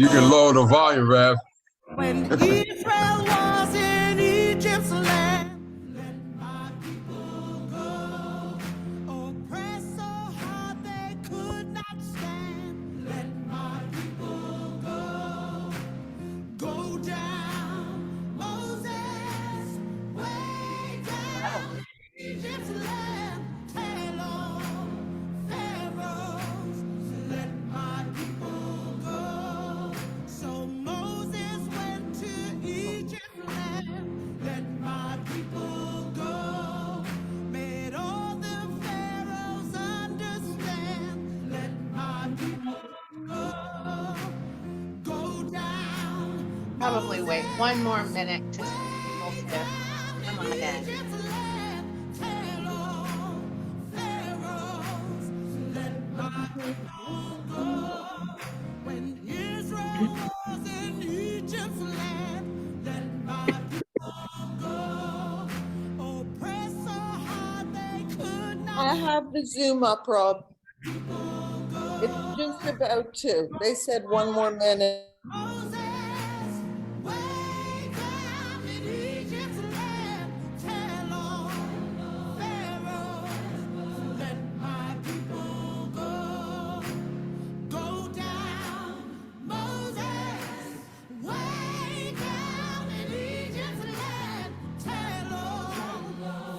You can lower the volume, Rev. When Israel was in Egypt's land, let my people go. Oppressed so hard they could not stand. Let my people go. Go down, Moses, way down Egypt's land. Tell all Pharaohs, let my people go. So Moses went to Egypt's land, let my people go. Made all the Pharaohs understand, let my people go. Go down. Probably wait one more minute to people to come on in. Egypt's land, tell all Pharaohs, let my people go. When Israel was in Egypt's land, let my people go. Oppressed so hard they could not. I have the Zoom up, Rob. It's just about to. They said one more minute. Moses, way down in Egypt's land, tell all Pharaohs, let my people go. Go down, Moses, way down in Egypt's land, tell all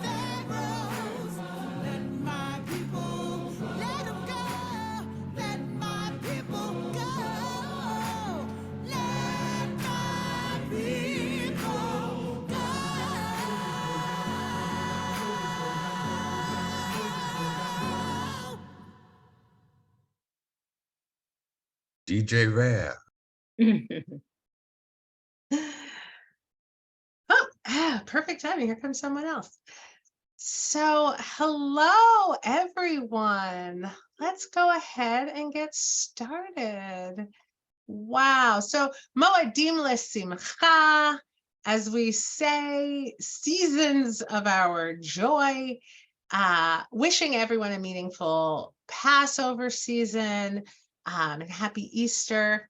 Pharaohs, let my people, let them go, let my people go. Let my people go. DJ Rev. Perfect timing. Here comes someone else. So, hello, everyone. Let's go ahead and get started. Wow. So, Moadim lesimcha, as we say, seasons of our joy. Wishing everyone a meaningful Passover season and happy Easter.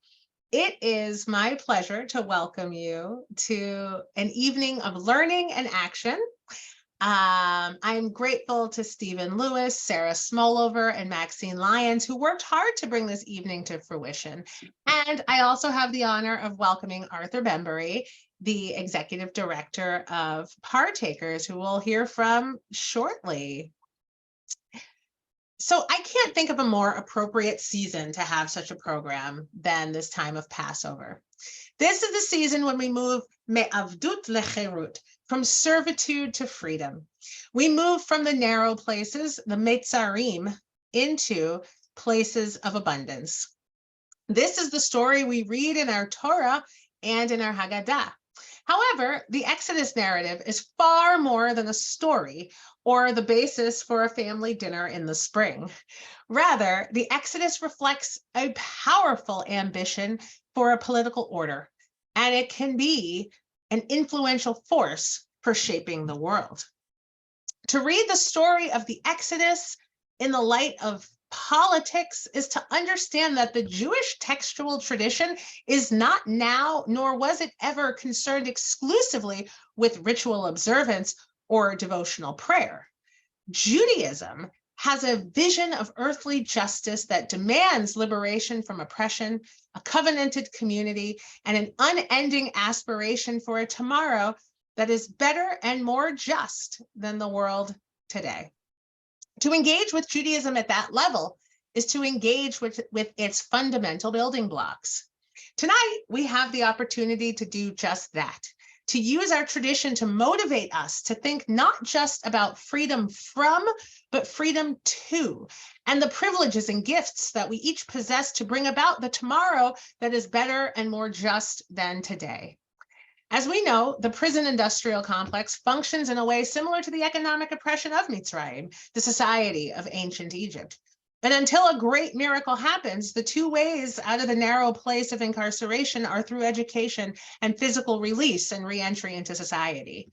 It is my pleasure to welcome you to an evening of learning and action. I'm grateful to Stephen Lewis, Sarah Smolover, and Maxine Lyons, who worked hard to bring this evening to fruition. And I also have the honor of welcoming Arthur Bembury, the Executive Director of Partakers, who we'll hear from shortly. So I can't think of a more appropriate season to have such a program than this time of Passover. This is the season when we move me'avdut lecherut, from servitude to freedom. We move from the narrow places, the metzarim, into places of abundance. This is the story we read in our Torah and in our Haggadah. However, the Exodus narrative is far more than a story or the basis for a family dinner in the spring. Rather, the Exodus reflects a powerful ambition for a political order, and it can be an influential force for shaping the world. To read the story of the Exodus in the light of politics is to understand that the Jewish textual tradition is not now, nor was it ever, concerned exclusively with ritual observance or devotional prayer. Judaism has a vision of earthly justice that demands liberation from oppression, a covenanted community, and an unending aspiration for a tomorrow that is better and more just than the world today. To engage with Judaism at that level is to engage with its fundamental building blocks. Tonight, we have the opportunity to do just that, to use our tradition to motivate us to think not just about freedom from, but freedom to, and the privileges and gifts that we each possess to bring about the tomorrow that is better and more just than today. As we know, the prison industrial complex functions in a way similar to the economic oppression of Mitzrayim, the society of ancient Egypt. And until a great miracle happens, the two ways out of the narrow place of incarceration are through education and physical release and reentry into society.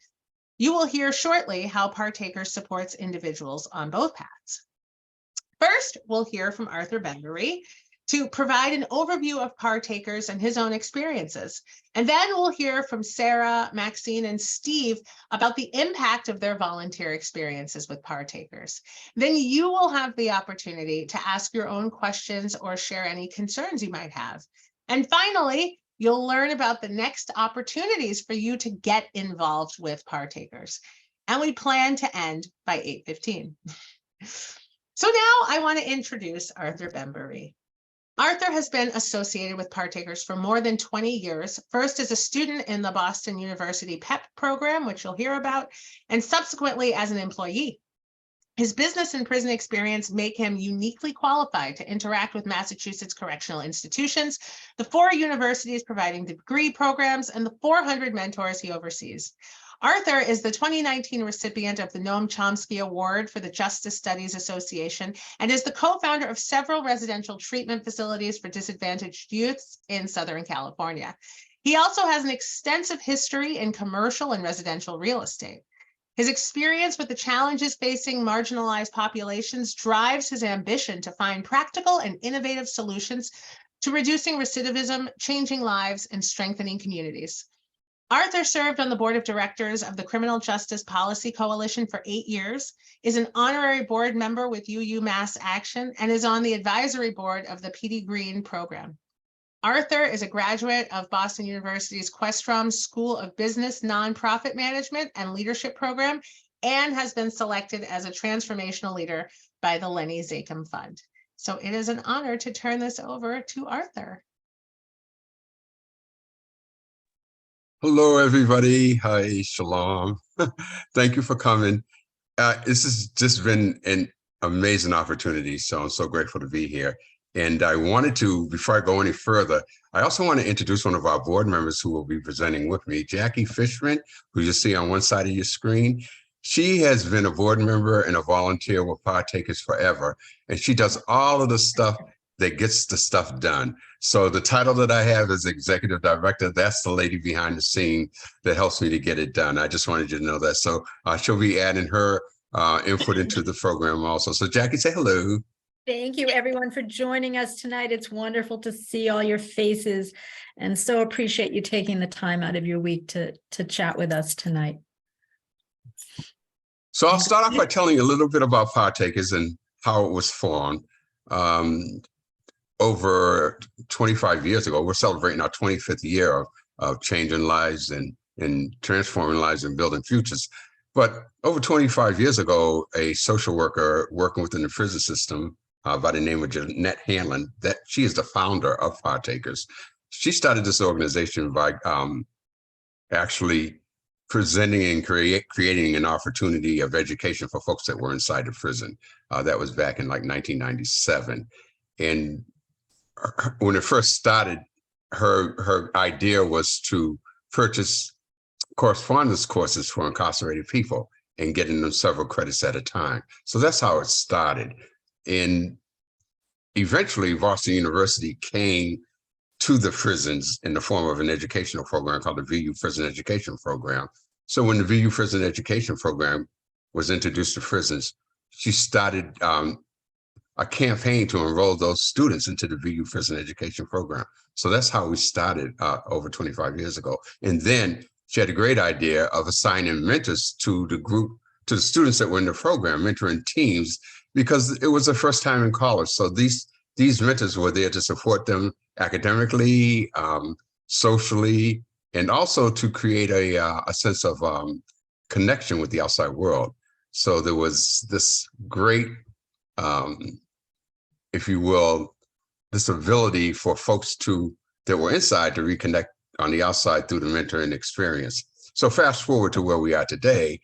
You will hear shortly how Partakers supports individuals on both paths. First, we'll hear from Arthur Bembury, to provide an overview of partakers and his own experiences. And then we'll hear from Sarah, Maxine, and Steve about the impact of their volunteer experiences with partakers. Then you will have the opportunity to ask your own questions or share any concerns you might have. And finally, you'll learn about the next opportunities for you to get involved with partakers. And we plan to end by 8:15. So now I want to introduce Arthur Bembury. Arthur has been associated with partakers for more than 20 years, first as a student in the Boston University PEP program, which you'll hear about, and subsequently as an employee. His business and prison experience make him uniquely qualified to interact with Massachusetts correctional institutions, the 4 universities providing degree programs, and the 400 mentors he oversees. Arthur is the 2019 recipient of the Noam Chomsky Award for the Justice Studies Association and is the co-founder of several residential treatment facilities for disadvantaged youths in Southern California. He also has an extensive history in commercial and residential real estate. His experience with the challenges facing marginalized populations drives his ambition to find practical and innovative solutions to reducing recidivism, changing lives, and strengthening communities. Arthur served on the board of directors of the Criminal Justice Policy Coalition for 8 years, is an honorary board member with UU Mass Action, and is on the advisory board of the PD Green program. Arthur is a graduate of Boston University's Questrom School of Business Nonprofit Management and Leadership program, and has been selected as a transformational leader by the Lenny Zakem Fund. So it is an honor to turn this over to Arthur. Hello, everybody. Hi, shalom. Thank you for coming. This has just been an amazing opportunity, so I'm so grateful to be here. And I wanted to, before I go any further, I also want to introduce one of our board members who will be presenting with me, Jackie Fishman, who you see on one side of your screen. She has been a board member and a volunteer with Partakers forever, and she does all of the stuff that gets the stuff done. So the title that I have is Executive Director. That's the lady behind the scene that helps me to get it done. I just wanted you to know that. So she'll be adding her input into the program also. So Jackie, say hello. Thank you everyone for joining us tonight. It's wonderful to see all your faces and so appreciate you taking the time out of your week to chat with us tonight. So I'll start off by telling you a little bit about Partakers and how it was formed. Over 25 years ago, we're celebrating our 25th year of changing lives and transforming lives and building futures. But over 25 years ago, a social worker working within the prison system by the name of Jeanette Hanlon, that she is the founder of Partakers. She started this organization by actually presenting and creating an opportunity of education for folks that were inside the prison. That was back in like 1997. And when it first started, her idea was to purchase correspondence courses for incarcerated people and getting them several credits at a time. So that's how it started. And eventually, Boston University came to the prisons in the form of an educational program called the VU Prison Education Program. So when the VU Prison Education Program was introduced to prisons, she started a campaign to enroll those students into the VU Prison Education Program. So that's how we started over 25 years ago. And then she had a great idea of assigning mentors to the students that were in the program, mentoring teams, because it was their first time in college. So these mentors were there to support them academically, socially, and also to create a sense of connection with the outside world. So there was this great, if you will, this ability for folks that were inside to reconnect on the outside through the mentoring experience. So fast forward to where we are today,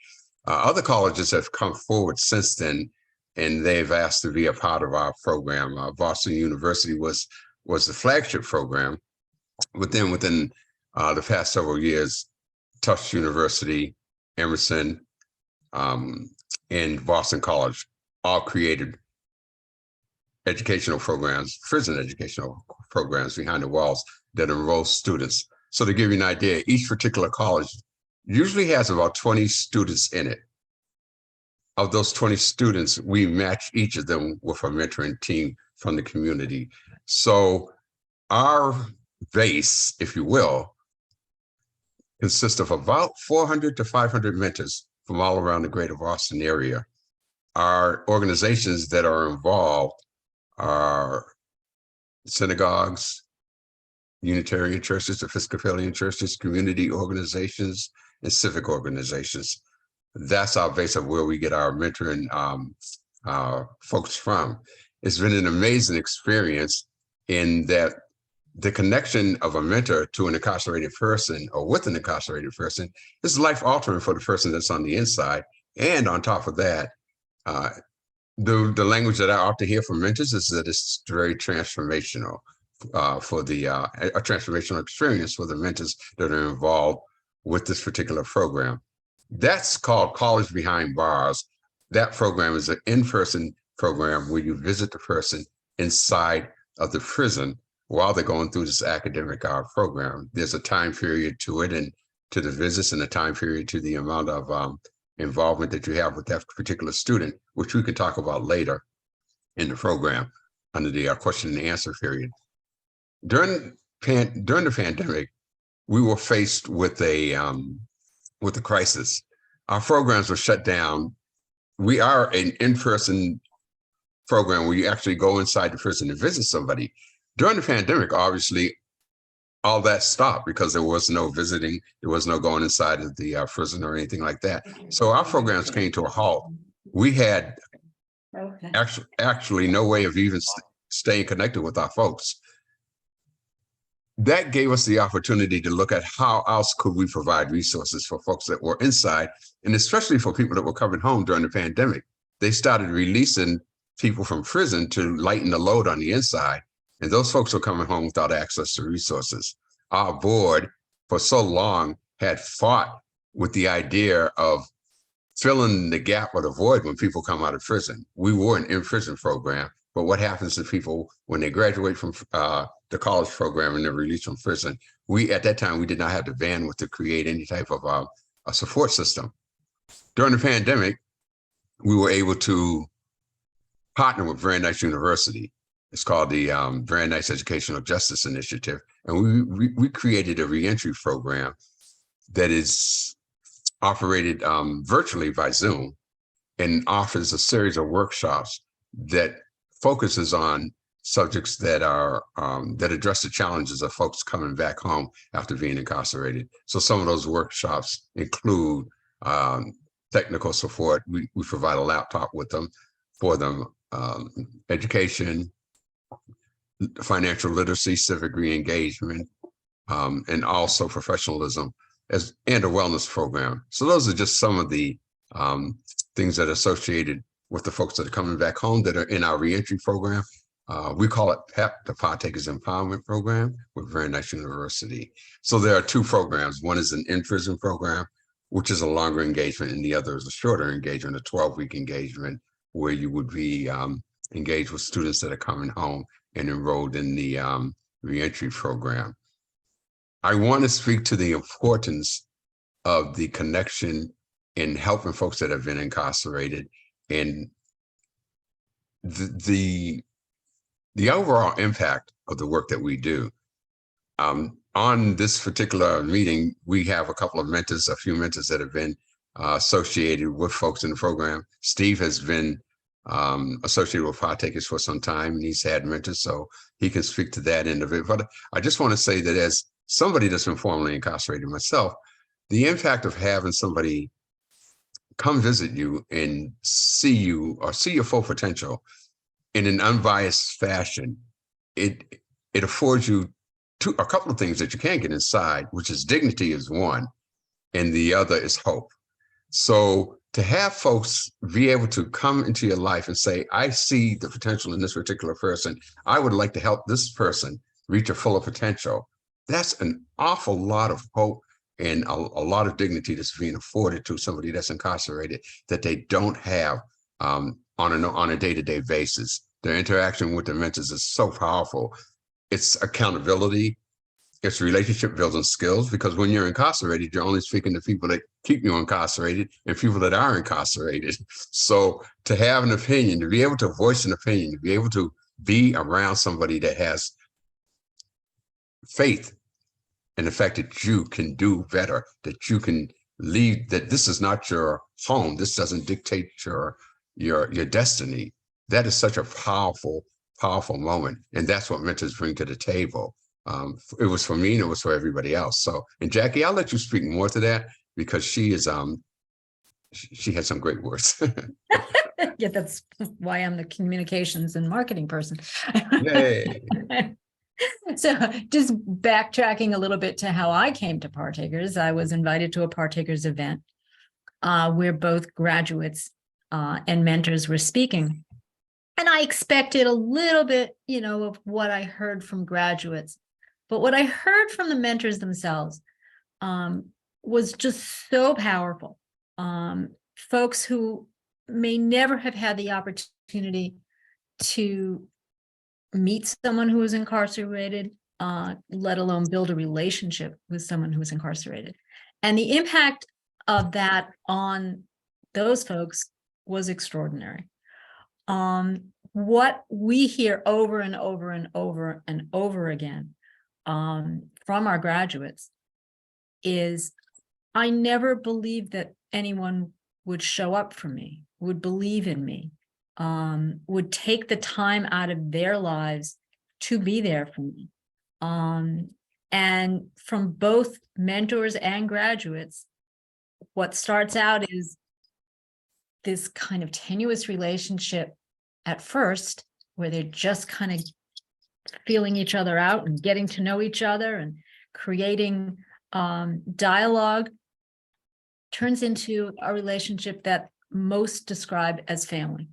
other colleges have come forward since then, and they've asked to be a part of our program. Boston University was the flagship program, but then within the past several years, Tufts University, Emerson, and Boston College all created educational programs, prison educational programs behind the walls that enroll students. So to give you an idea, each particular college usually has about 20 students in it. Of those 20 students, we match each of them with a mentoring team from the community. So our base, if you will, consists of about 400 to 500 mentors from all around the greater Boston area. Our organizations that are involved are synagogues, Unitarian churches, Episcopalian churches, community organizations, and civic organizations. That's our base of where we get our mentoring folks from. It's been an amazing experience in that the connection of a mentor to an incarcerated person or with an incarcerated person is life altering for the person that's on the inside. And on top of that, the language that I often hear from mentors is that it's very transformational for the a transformational experience for the mentors that are involved with this particular program. That's called College Behind Bars. That program is an in-person program where you visit the person inside of the prison while they're going through this academic program. There's a time period to it and to the visits, and a time period to the amount of involvement that you have with that particular student, which we can talk about later in the program under the question and answer period. During the pandemic, we were faced with a crisis. Our programs were shut down. We are an in-person program where you actually go inside the prison and visit somebody. During the pandemic, obviously, all that stopped because there was no visiting, there was no going inside of the prison or anything like that. So our programs came to a halt. We had actually no way of even staying connected with our folks. That gave us the opportunity to look at how else could we provide resources for folks that were inside, and especially for people that were coming home during the pandemic. They started releasing people from prison to lighten the load on the inside, and those folks were coming home without access to resources. Our board for so long had fought with the idea of filling the gap or the void when people come out of prison. We were an in-prison program, but what happens to people when they graduate from the college program and they're released from prison? At that time, we did not have the bandwidth to create any type of a support system. During the pandemic, we were able to partner with Brandeis University. It's called the Brandeis Educational Justice Initiative. And we created a reentry program that is operated virtually by Zoom and offers a series of workshops that focuses on subjects that are that address the challenges of folks coming back home after being incarcerated. So some of those workshops include technical support. We provide a laptop with them for them, education, financial literacy, civic re-engagement, and also professionalism and a wellness program. So those are just some of the things that are associated with the folks that are coming back home that are in our reentry program. We call it PEP, the Partakers Empowerment Program, with Brandeis University. So there are two programs. One is an in-prison program, which is a longer engagement, and the other is a shorter engagement, a 12-week engagement, where you would be engaged with students that are coming home and enrolled in the reentry program. I want to speak to the importance of the connection in helping folks that have been incarcerated and the overall impact of the work that we do. On this particular meeting, we have a couple of mentors, a few mentors that have been associated with folks in the program. Steve has been associated with Partakers for some time, and he's had mentors, so he can speak to that end of it. But I just want to say that as somebody that's been formerly incarcerated myself, the impact of having somebody come visit you and see you or see your full potential in an unbiased fashion, it affords you a couple of things that you can't get inside, which is dignity is one, and the other is hope. So to have folks be able to come into your life and say, I see the potential in this particular person, I would like to help this person reach a fuller potential. That's an awful lot of hope and a lot of dignity that's being afforded to somebody that's incarcerated that they don't have on a day-to-day basis. Their interaction with the mentors is so powerful. It's accountability, it's relationship building skills, because when you're incarcerated, you're only speaking to people that keep you incarcerated and people that are incarcerated. So to have an opinion, to be able to voice an opinion, to be able to be around somebody that has faith in the fact that you can do better, that you can leave, that this is not your home. This doesn't dictate your destiny. That is such a powerful moment. And that's what mentors bring to the table. It was for me and it was for everybody else. So, and Jackie, I'll let you speak more to that because she is, she had some great words. Yeah, that's why I'm the communications and marketing person. Yay. So just backtracking a little bit to how I came to Partakers, I was invited to a Partakers event where both graduates and mentors were speaking. And I expected a little bit, of what I heard from graduates. But what I heard from the mentors themselves was just so powerful. Folks who may never have had the opportunity to meet someone who was incarcerated, let alone build a relationship with someone who was incarcerated. And the impact of that on those folks was extraordinary. What we hear over and over and over and over again from our graduates is, I never believed that anyone would show up for me, would believe in me, would take the time out of their lives to be there for me. And from both mentors and graduates, what starts out is this kind of tenuous relationship at first, where they're just kind of feeling each other out and getting to know each other and creating dialogue, turns into a relationship that most describe as family.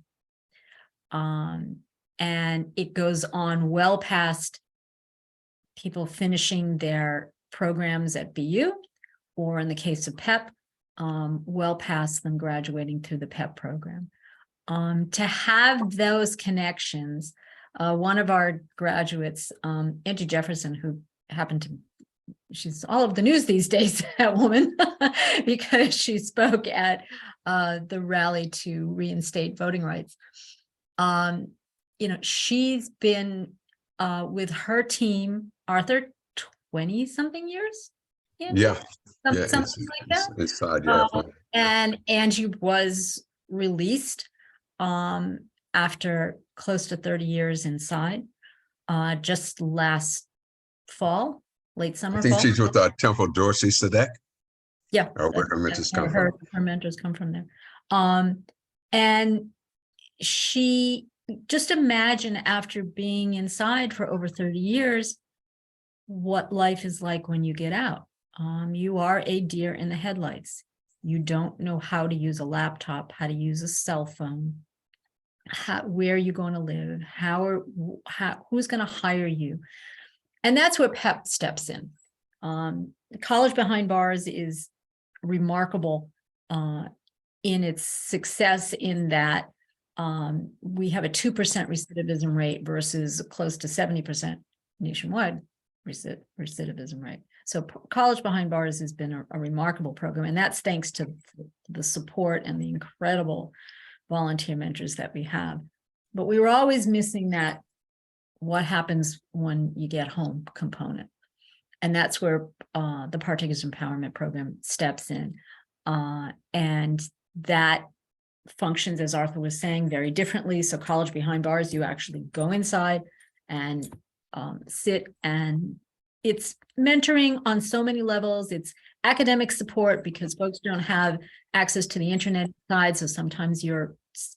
And it goes on well past people finishing their programs at BU, or in the case of PEP, well past them graduating through the PEP program. To have those connections, one of our graduates, Angie Jefferson, who happened to, she's all over the news these days, that woman, because she spoke at the rally to reinstate voting rights. She's been with her team, Arthur, 20 something years. Yeah. Something like that. It's sad, yeah. And Angie was released after close to 30 years inside, just last fall, late summer. I think fall. she's with Temple Dorsey Sadek. Yeah, Or where her mentors come from. Her mentors come from there. And she, just imagine, after being inside for over 30 years, what life is like when you get out. You are a deer in the headlights. You don't know how to use a laptop, how to use a cell phone, where are you going to live, who's going to hire you. And that's where PEP steps in. College Behind Bars is remarkable in its success, in that we have a 2% recidivism rate versus close to 70% nationwide recidivism rate. So College Behind Bars has been a remarkable program, and that's thanks to the support and the incredible volunteer mentors that we have. But we were always missing that what happens when you get home component. And that's where the Partakers Empowerment Program steps in. And that functions, as Arthur was saying, very differently. So College Behind Bars, you actually go inside and sit, and it's mentoring on so many levels. It's academic support because folks don't have access to the internet side. So sometimes you're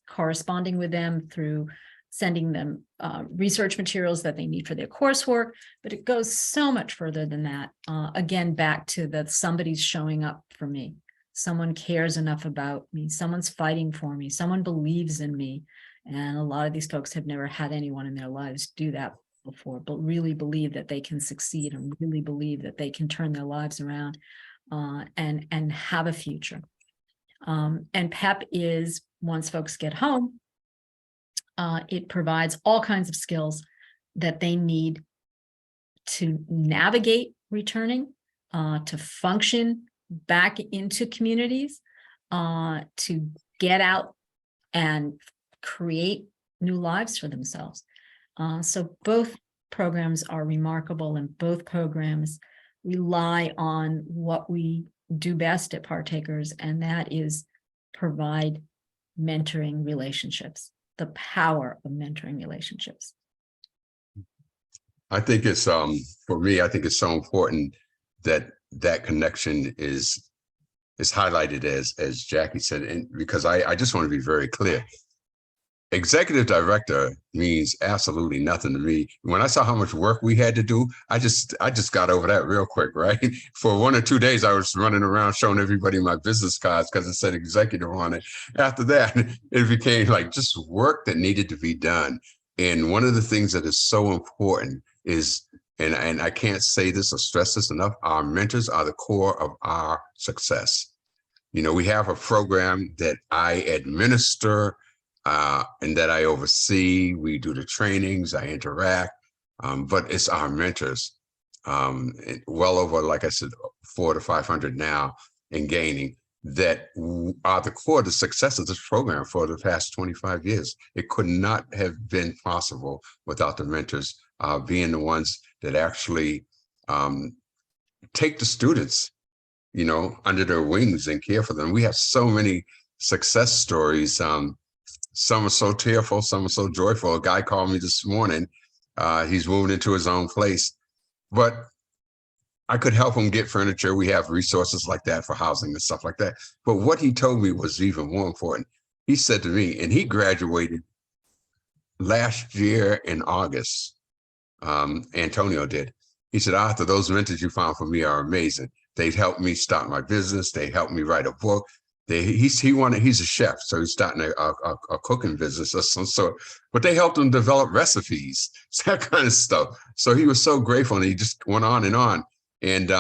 corresponding with them through sending them research materials that they need for their coursework, but it goes so much further than that. Again, back to that somebody's showing up for me. Someone cares enough about me. Someone's fighting for me. Someone believes in me. And a lot of these folks have never had anyone in their lives do that before, but really believe that they can succeed and really believe that they can turn their lives around and have a future. And PEP is, once folks get home, it provides all kinds of skills that they need to navigate returning, to function back into communities, to get out and create new lives for themselves. So both programs are remarkable, and both programs rely on what we do best at Partakers, and that is provide mentoring relationships, the power of mentoring relationships. I think it's for me, I think it's so important that that connection is highlighted as Jackie said, and because I just want to be very clear. Executive director means absolutely nothing to me. When I saw how much work we had to do, I just got over that real quick, right? For 1 or 2 days, I was running around showing everybody my business cards because it said executive on it. After that, it became like just work that needed to be done. And one of the things that is so important is, and I can't say this or stress this enough, our mentors are the core of our success. You know, we have a program that I administer and that I oversee. We do the trainings, I interact, but it's our mentors. Well over, like I said, 400 to 500 now and gaining, that are the core of the success of this program for the past 25 years. It could not have been possible without the mentors being the ones that actually take the students, you know, under their wings and care for them. We have so many success stories. Some are so tearful, some are so joyful. A guy called me this morning. He's moving into his own place, but I could help him get furniture. We have resources like that for housing and stuff like that. But what he told me was even more important. He said to me, and he graduated last year in August. Antonio did. He said, Arthur, those mentors you found for me are amazing. They've helped me start my business. They helped me write a book. He's a chef, so he's starting a cooking business of some sort. But they helped him develop recipes, that kind of stuff. So he was so grateful, and he just went on and on. And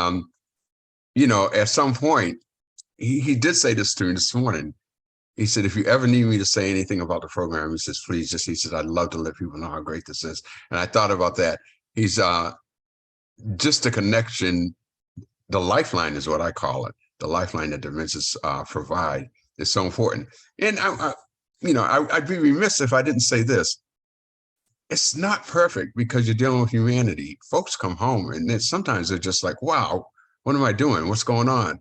you know, at some point, he did say this to me this morning. He said, if you ever need me to say anything about the program, he says, please just, he said, I'd love to let people know how great this is. And I thought about that. He's just a connection. The lifeline is what I call it. The lifeline that the mentors provide is so important. And I'd be remiss if I didn't say this. It's not perfect because you're dealing with humanity. Folks come home and then sometimes they're just like, wow, what am I doing? What's going on?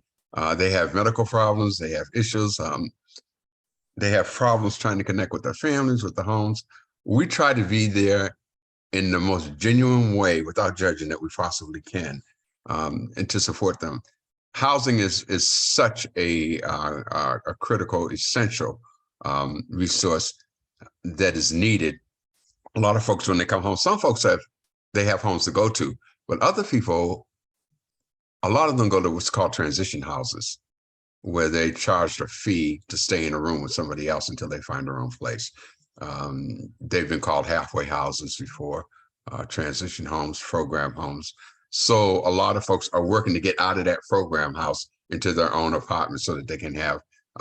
They have medical problems. They have issues. They have problems trying to connect with their families, with the homes. We try to be there in the most genuine way without judging that we possibly can, and to support them. Housing is such a critical, essential resource that is needed. A lot of folks, when they come home, some folks have homes to go to, but other people, a lot of them go to what's called transition houses, where they charge a fee to stay in a room with somebody else until they find their own place. They've been called halfway houses before, transition homes, program homes. So a lot of folks are working to get out of that program house into their own apartment so that they can have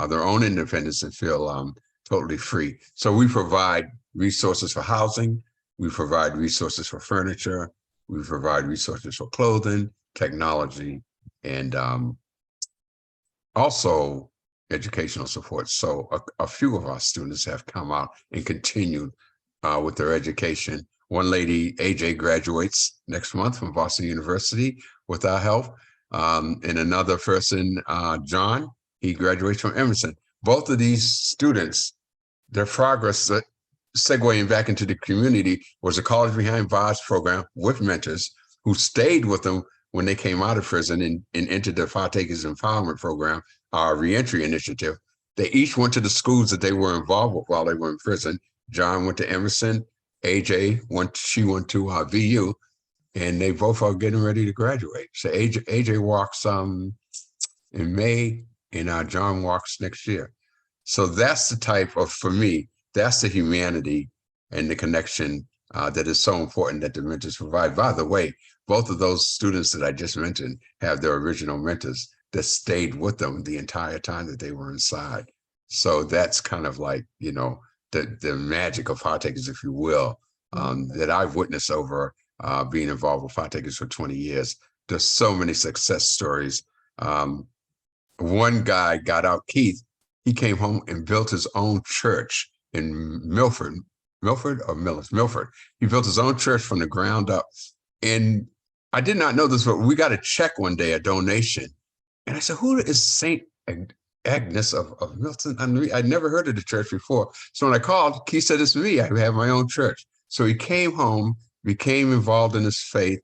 their own independence and feel totally free. So we provide resources for housing. We provide resources for furniture. We provide resources for clothing, technology, and also educational support. So a few of our students have come out and continued with their education. One lady, AJ, graduates next month from Boston University with our help. And another person, John, he graduates from Emerson. Both of these students, their progress, segueing back into the community, was a College Behind Bars program with mentors who stayed with them when they came out of prison and entered the Partakers Empowerment Program, our reentry initiative. They each went to the schools that they were involved with while they were in prison. John went to Emerson, AJ went to VU, and they both are getting ready to graduate. So AJ walks in May, and John walks next year. So that's the type of, for me, that's the humanity and the connection that is so important that the mentors provide. By the way, both of those students that I just mentioned have their original mentors that stayed with them the entire time that they were inside. So that's kind of like, you know, the magic of Partakers, if you will, that I've witnessed over being involved with Partakers for 20 years. There's so many success stories. One guy got out, Keith, he came home and built his own church in Milford, Milford or Millis? Milford. He built his own church from the ground up. And I did not know this, but we got a check one day, a donation. And I said, who is Saint Agnes of Milton? I'd never heard of the church before. So when I called, he said, it's me. I have my own church. So he came home, became involved in his faith,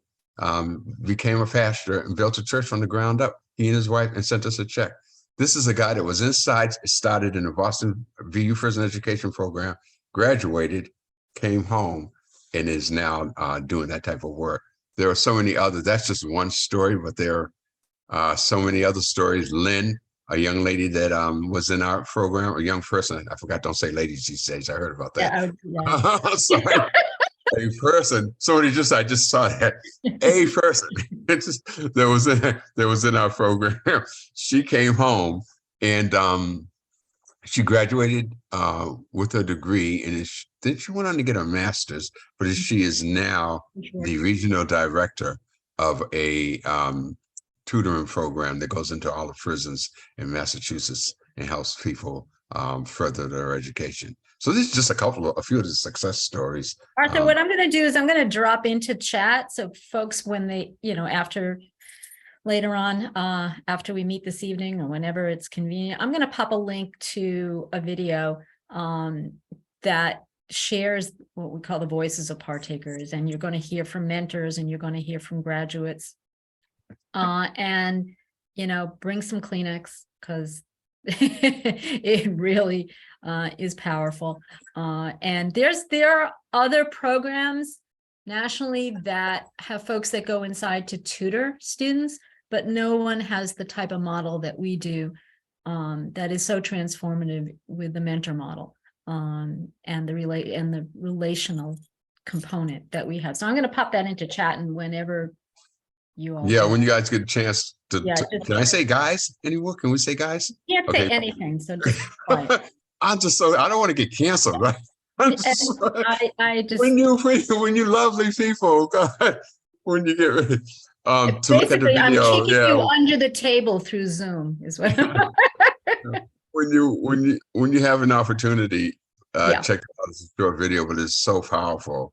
became a pastor, and built a church from the ground up, he and his wife, and sent us a check. This is a guy that was inside, started in the Boston VU Prison Education Program, graduated, came home, and is now doing that type of work. There are so many others. That's just one story, but there are so many other stories. Lynn, a young lady that was in our program, a young person. I forgot, don't say ladies these days. I heard about that. Yeah, sorry. A person. Somebody I just saw that. A person. That was in our program. She came home and she graduated with a degree, and then she went on to get a master's. But she is now the regional director of a tutoring program that goes into all the prisons in Massachusetts and helps people further their education. So this is just a few of the success stories. Arthur, what I'm going to do is I'm going to drop into chat. So folks, when they, later on, after we meet this evening or whenever it's convenient, I'm going to pop a link to a video that shares what we call the voices of partakers. And you're going to hear from mentors, and you're going to hear from graduates. And, bring some Kleenex, because it really is powerful. And there are other programs nationally that have folks that go inside to tutor students, but no one has the type of model that we do that is so transformative with the mentor model and the relational component that we have. So I'm going to pop that into chat, and whenever you all when you guys get a chance to can I say guys anymore? Can we say guys? Can't say anything, so just quiet. I don't want to get canceled, right? I just when you lovely people, God, when you get ready to look at the video, I'm kicking you under the table through Zoom is what. when you have an opportunity, check out this short video, but it's so powerful.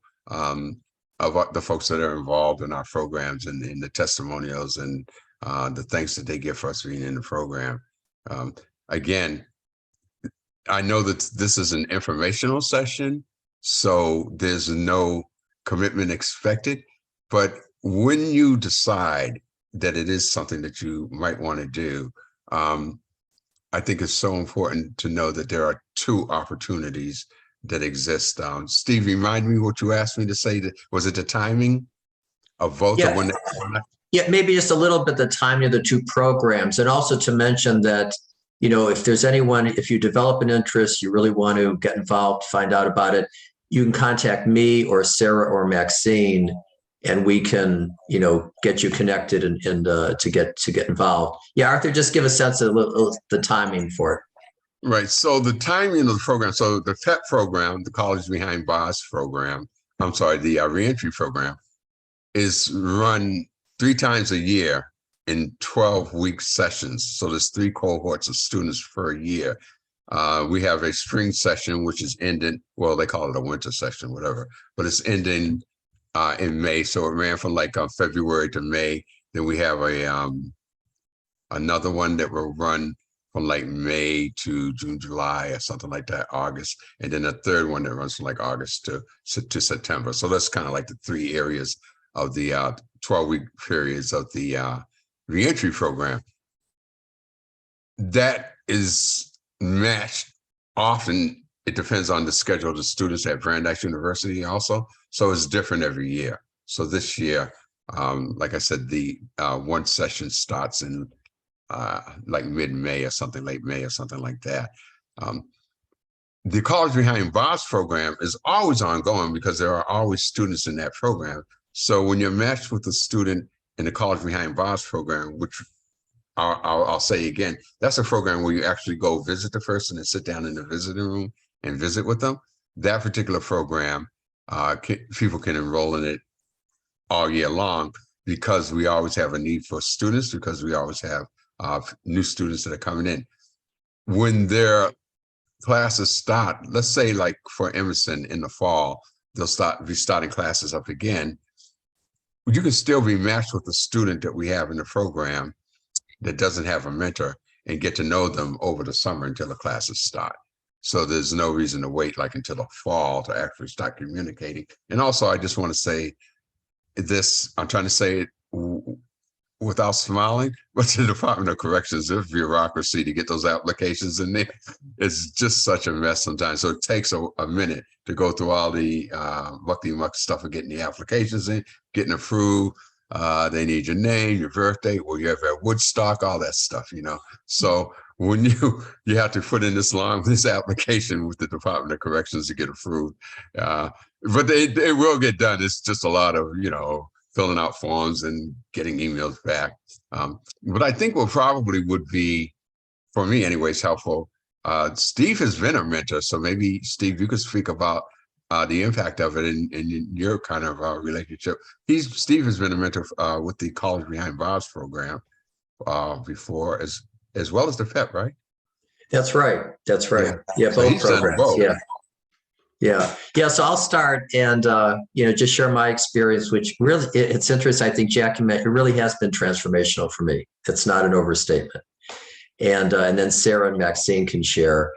Of the folks that are involved in our programs and in the testimonials and the thanks that they give for us being in the program. Again, I know that this is an informational session, so there's no commitment expected. But when you decide that it is something that you might want to do, I think it's so important to know that there are two opportunities that exist. Steve, remind me what you asked me to say. Was it the timing of both? Yeah. Or when Maybe just a little bit the timing of the two programs, and also to mention that, if there's anyone, if you develop an interest, you really want to get involved, find out about it, you can contact me or Sarah or Maxine, and we can, get you connected and to get involved. Yeah, Arthur, just give a sense of the timing for it. Right. So the timing of the program, so the PEP program, the College Behind Bars program, the reentry program, is run 3 times a year in 12-week sessions. So there's 3 cohorts of students per year. We have a spring session, which is ending, well, they call it a winter session, whatever, but it's ending in May. So it ran from February to May. Then we have another one that will run from May to June, July, or something like that, August. And then a third one that runs from August to September. So that's kind of the 3 areas of the 12-week periods of the reentry program. That is matched. Often it depends on the schedule of the students at Brandeis University also. So it's different every year. So this year, like I said, the one session starts in mid-May or something, late May or something like that. The College Behind Bars program is always ongoing because there are always students in that program. So when you're matched with a student in the College Behind Bars program, which I'll say again, that's a program where you actually go visit the person and sit down in the visiting room and visit with them. That particular program, people can enroll in it all year long because we always have a need for students, because we always have new students that are coming in. When they're classes start, let's say like for Emerson in the fall, they'll be starting classes up again. You can still be matched with the student that we have in the program that doesn't have a mentor and get to know them over the summer until the classes start. So there's no reason to wait like until the fall to actually start communicating. And also, I just want to say this, I'm trying to say it without smiling, but the Department of Corrections, there's bureaucracy to get those applications in there. It's just such a mess sometimes. So it takes a minute to go through all the mucky-muck stuff of getting the applications in, getting approved. They need your name, your birthday, where you have at Woodstock, all that stuff, you know. So when you have to put in this application with the Department of Corrections to get approved, but they will get done. It's just a lot of, you know, filling out forms and getting emails back. But I think what probably would be, for me anyways, helpful. Steve has been a mentor, so maybe Steve, you could speak about the impact of it in your kind of relationship. Steve has been a mentor with the College Behind Bars program before, as well as the PEP, right? That's right. That's right. Yeah, So both he's done programs. both. Yeah. So I'll start and just share my experience, which really it's interesting. I think Jackie meant it really has been transformational for me. It's not an overstatement. And then Sarah and Maxine can share.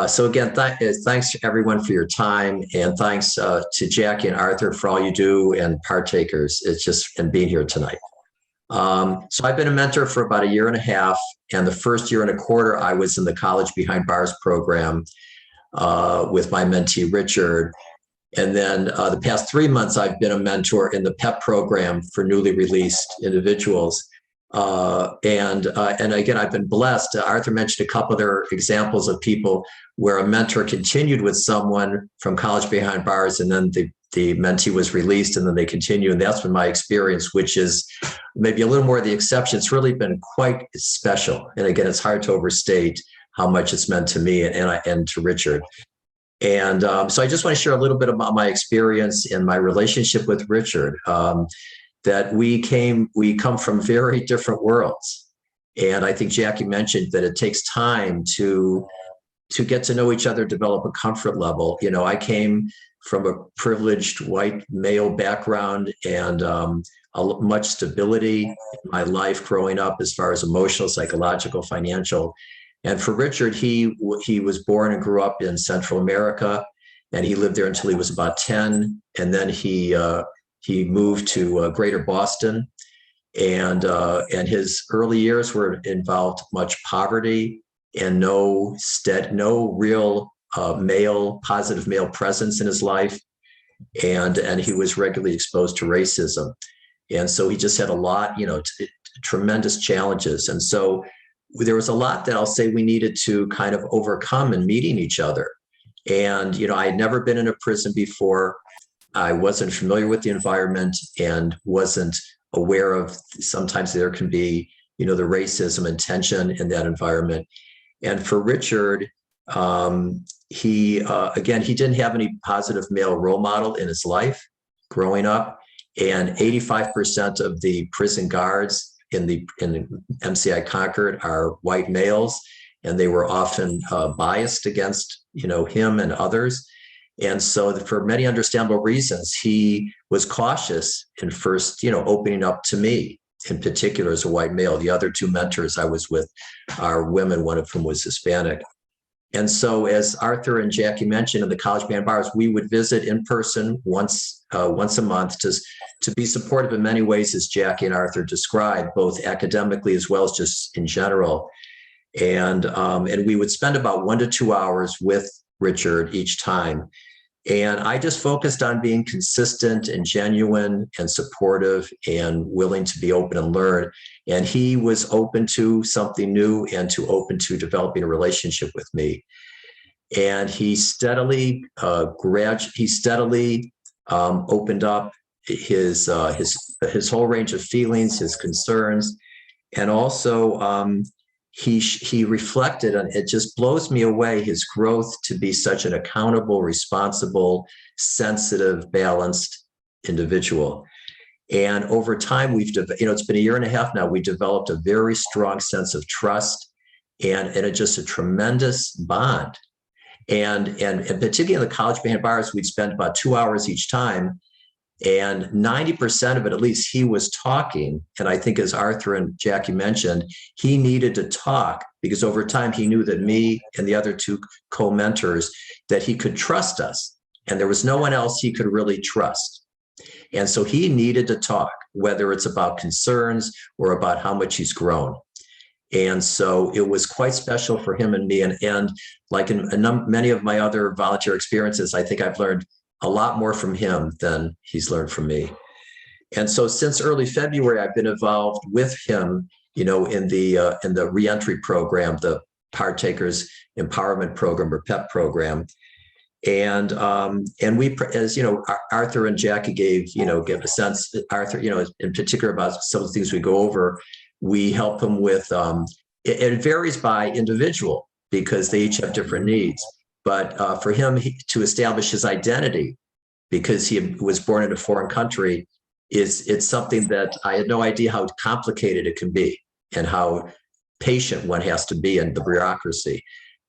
So again, thanks to everyone for your time, and thanks to Jackie and Arthur for all you do, and Partakers. And being here tonight. So I've been a mentor for about 1.5 years, and the first 1.25 years I was in the College Behind Bars program with my mentee Richard, and then the past 3 months I've been a mentor in the PEP program for newly released individuals. And again, I've been blessed. Arthur mentioned a couple other examples of people where a mentor continued with someone from College Behind Bars, and then the mentee was released, and then they continue. And that's been my experience, which is maybe a little more of the exception. It's really been quite special. And again, it's hard to overstate how much it's meant to me and to Richard. And so I just want to share a little bit about my experience and my relationship with Richard. That we come from very different worlds. And I think Jackie mentioned that it takes time to get to know each other, develop a comfort level. You know, I came from a privileged white male background and much stability in my life growing up as far as emotional, psychological, financial. And for Richard, he was born and grew up in Central America, and he lived there until he was about 10. And then he moved to Greater Boston, and his early years were involved much poverty and no real positive male presence in his life, and he was regularly exposed to racism, and so he just had a lot, tremendous challenges, and so there was a lot that I'll say we needed to kind of overcome in meeting each other, and I had never been in a prison before. I wasn't familiar with the environment and wasn't aware of sometimes there can be, the racism and tension in that environment. And for Richard, he didn't have any positive male role model in his life growing up. And 85% of the prison guards in the MCI Concord are white males, and they were often biased against, him and others. And so for many understandable reasons, he was cautious in first, opening up to me in particular as a white male. The other 2 mentors I was with are women, one of whom was Hispanic. And so as Arthur and Jackie mentioned, in the College Behind Bars, we would visit in person once a month to be supportive in many ways, as Jackie and Arthur described, both academically as well as just in general. And we would spend about 1 to 2 hours with Richard each time. And I just focused on being consistent and genuine and supportive and willing to be open and learn. And he was open to something new and open to developing a relationship with me. And he steadily opened up his whole range of feelings, his concerns, and also he reflected on it. Just blows me away, his growth to be such an accountable, responsible, sensitive, balanced individual. And over time, it's been 1.5 years now, we developed a very strong sense of trust and just a tremendous bond. And particularly in the college band bars, we'd spend about 2 hours each time. And 90% of it, at least, he was talking. And I think, as Arthur and Jackie mentioned, he needed to talk because over time he knew that me and the other two co-mentors, that he could trust us. And there was no one else he could really trust. And so he needed to talk, whether it's about concerns or about how much he's grown. And so it was quite special for him and me. And like in many of my other volunteer experiences, I think I've learned a lot more from him than he's learned from me. And so since early February, I've been involved with him, in the reentry program, the Partakers Empowerment Program, or PEP program. And we, as Arthur and Jackie gave a sense, Arthur, in particular about some of the things we go over, we help him with, it varies by individual because they each have different needs. But for him to establish his identity, because he was born in a foreign country, it's something that I had no idea how complicated it can be and how patient one has to be in the bureaucracy.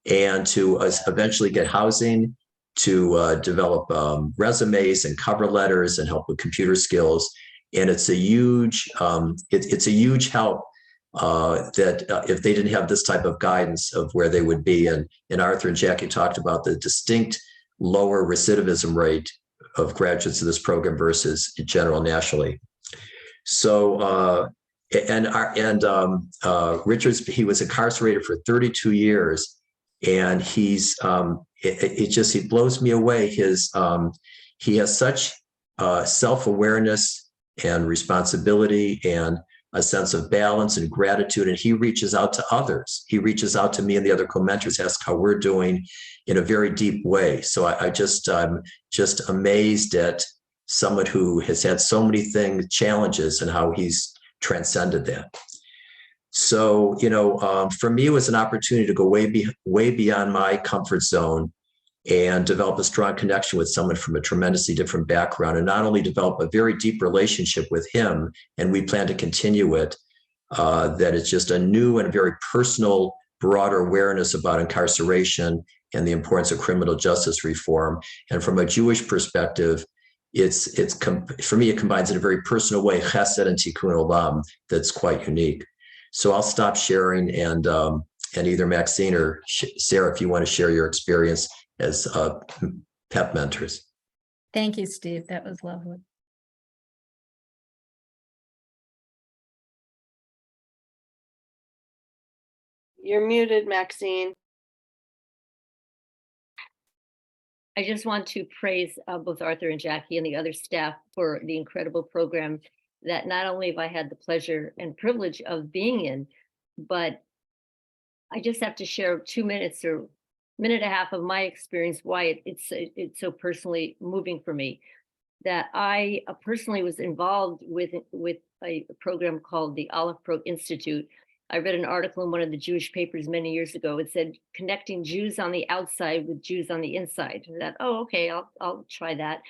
And to eventually get housing, to develop resumes and cover letters and help with computer skills. And it's a huge, it's a huge help that if they didn't have this type of guidance of where they would be. And Arthur and Jackie talked about the distinct lower recidivism rate of graduates of this program versus in general nationally. So, Richards, he was incarcerated for 32 years, and he's it blows me away. He has such self-awareness and responsibility and a sense of balance and gratitude, and he reaches out to others. He reaches out to me and the other co-mentors, ask how we're doing in a very deep way. So I'm just amazed at someone who has had so many challenges, and how he's transcended that. So, for me, it was an opportunity to go way beyond my comfort zone and develop a strong connection with someone from a tremendously different background, and not only develop a very deep relationship with him, and we plan to continue it, that it's just a new and very personal, broader awareness about incarceration and the importance of criminal justice reform. And from a Jewish perspective, for me, it combines in a very personal way hesed and Tikkun Olam that's quite unique. So I'll stop sharing, and either Maxine or Sarah, if you want to share your experience as PEP mentors. Thank you, Steve. That was lovely. You're muted, Maxine. I just want to praise both Arthur and Jackie and the other staff for the incredible program that not only have I had the pleasure and privilege of being in, but I just have to share 2 minutes or minute and a half of my experience, why it's so personally moving for me. That I personally was involved with a program called the Olive Pro Institute. I read an article in one of the Jewish papers many years ago. It said, connecting Jews on the outside with Jews on the inside. And that, oh, okay, I'll try that.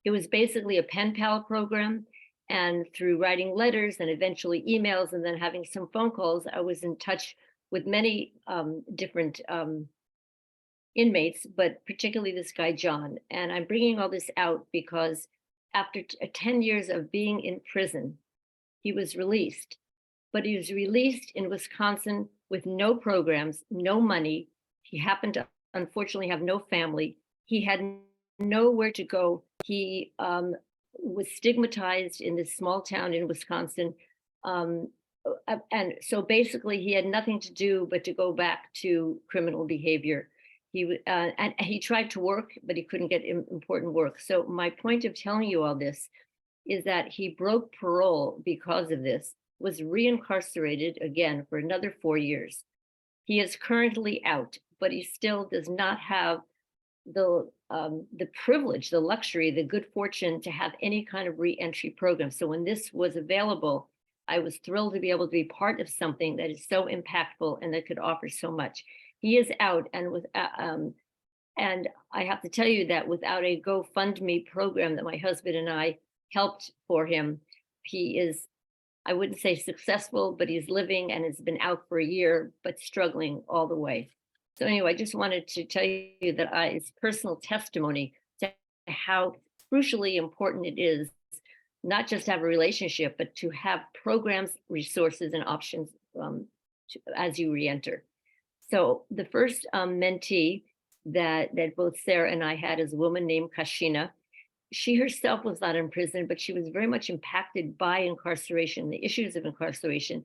It was basically a pen pal program. And through writing letters and eventually emails and then having some phone calls, I was in touch with many different inmates, but particularly this guy, John. And I'm bringing all this out because after 10 years of being in prison, he was released. But he was released in Wisconsin with no programs, no money. He happened to, unfortunately, have no family. He had nowhere to go. He was stigmatized in this small town in Wisconsin. And so basically, he had nothing to do but to go back to criminal behavior. And he tried to work, but he couldn't get important work. So my point of telling you all this is that he broke parole because of this, was reincarcerated again for another 4 years. He is currently out, but he still does not have the privilege, the luxury, the good fortune to have any kind of re-entry program. So when this was available, I was thrilled to be able to be part of something that is so impactful and that could offer so much. He is out, and I have to tell you that without a GoFundMe program that my husband and I helped for him, he is, I wouldn't say successful, but he's living and has been out for a year, but struggling all the way. So anyway, I just wanted to tell you that it's personal testimony to how crucially important it is not just to have a relationship, but to have programs, resources, and options as you re-enter. So the first mentee that both Sarah and I had is a woman named Kashina. She herself was not in prison, but she was very much impacted by incarceration, the issues of incarceration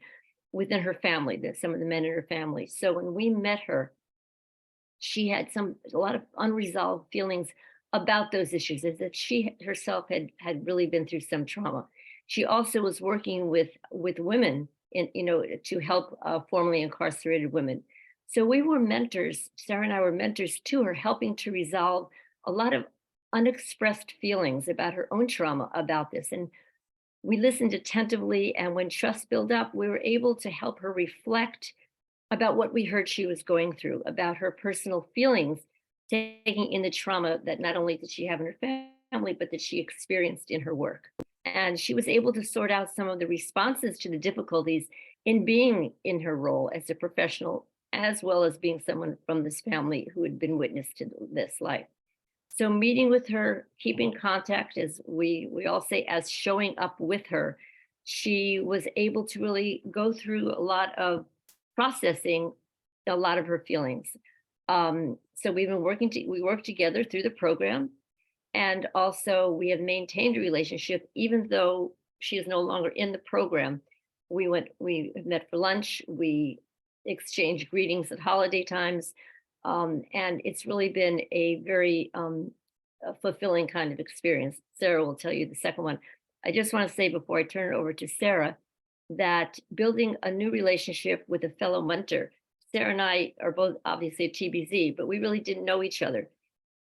within her family, some of the men in her family. So when we met her, she had a lot of unresolved feelings about those issues, as if she herself had really been through some trauma. She also was working with women to help formerly incarcerated women. So we were mentors. Sarah and I were mentors to her, helping to resolve a lot of unexpressed feelings about her own trauma about this. And we listened attentively, and when trust built up, we were able to help her reflect about what we heard she was going through, about her personal feelings, taking in the trauma that not only did she have in her family, but that she experienced in her work. And she was able to sort out some of the responses to the difficulties in being in her role as a professional, as well as being someone from this family who had been witness to this life. So meeting with her, keeping contact, as we all say, as showing up with her, she was able to really go through a lot of processing a lot of her feelings. So we've been we worked together through the program, and also we have maintained a relationship, even though she is no longer in the program. We met for lunch, we exchanged greetings at holiday times, and it's really been a very fulfilling kind of experience. Sarah will tell you the second one. I just want to say before I turn it over to Sarah, that building a new relationship with a fellow mentor, Sarah and I are both obviously at TBZ, but we really didn't know each other.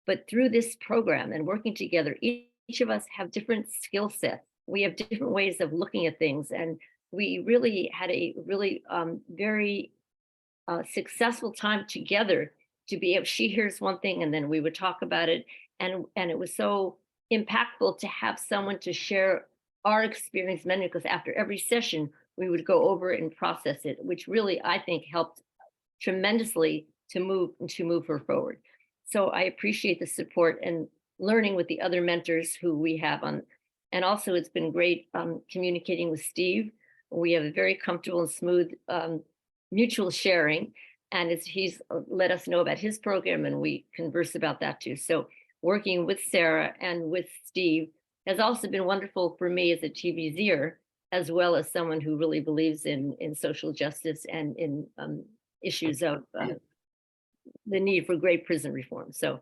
But through this program and working together, each of us have different skill sets. We have different ways of looking at things. And we really had a really very successful time together to be able, she hears one thing and then we would talk about it. And it was so impactful to have someone to share our experience, because after every session, we would go over it and process it, which really, I think, helped tremendously to move her forward. So I appreciate the support and learning with the other mentors who we have on. And also it's been great communicating with Steve. We have a very comfortable and smooth mutual sharing. And he's let us know about his program, and we converse about that too. So working with Sarah and with Steve has also been wonderful for me as a TBZer, as well as someone who really believes in social justice and in issues of the need for great prison reform. So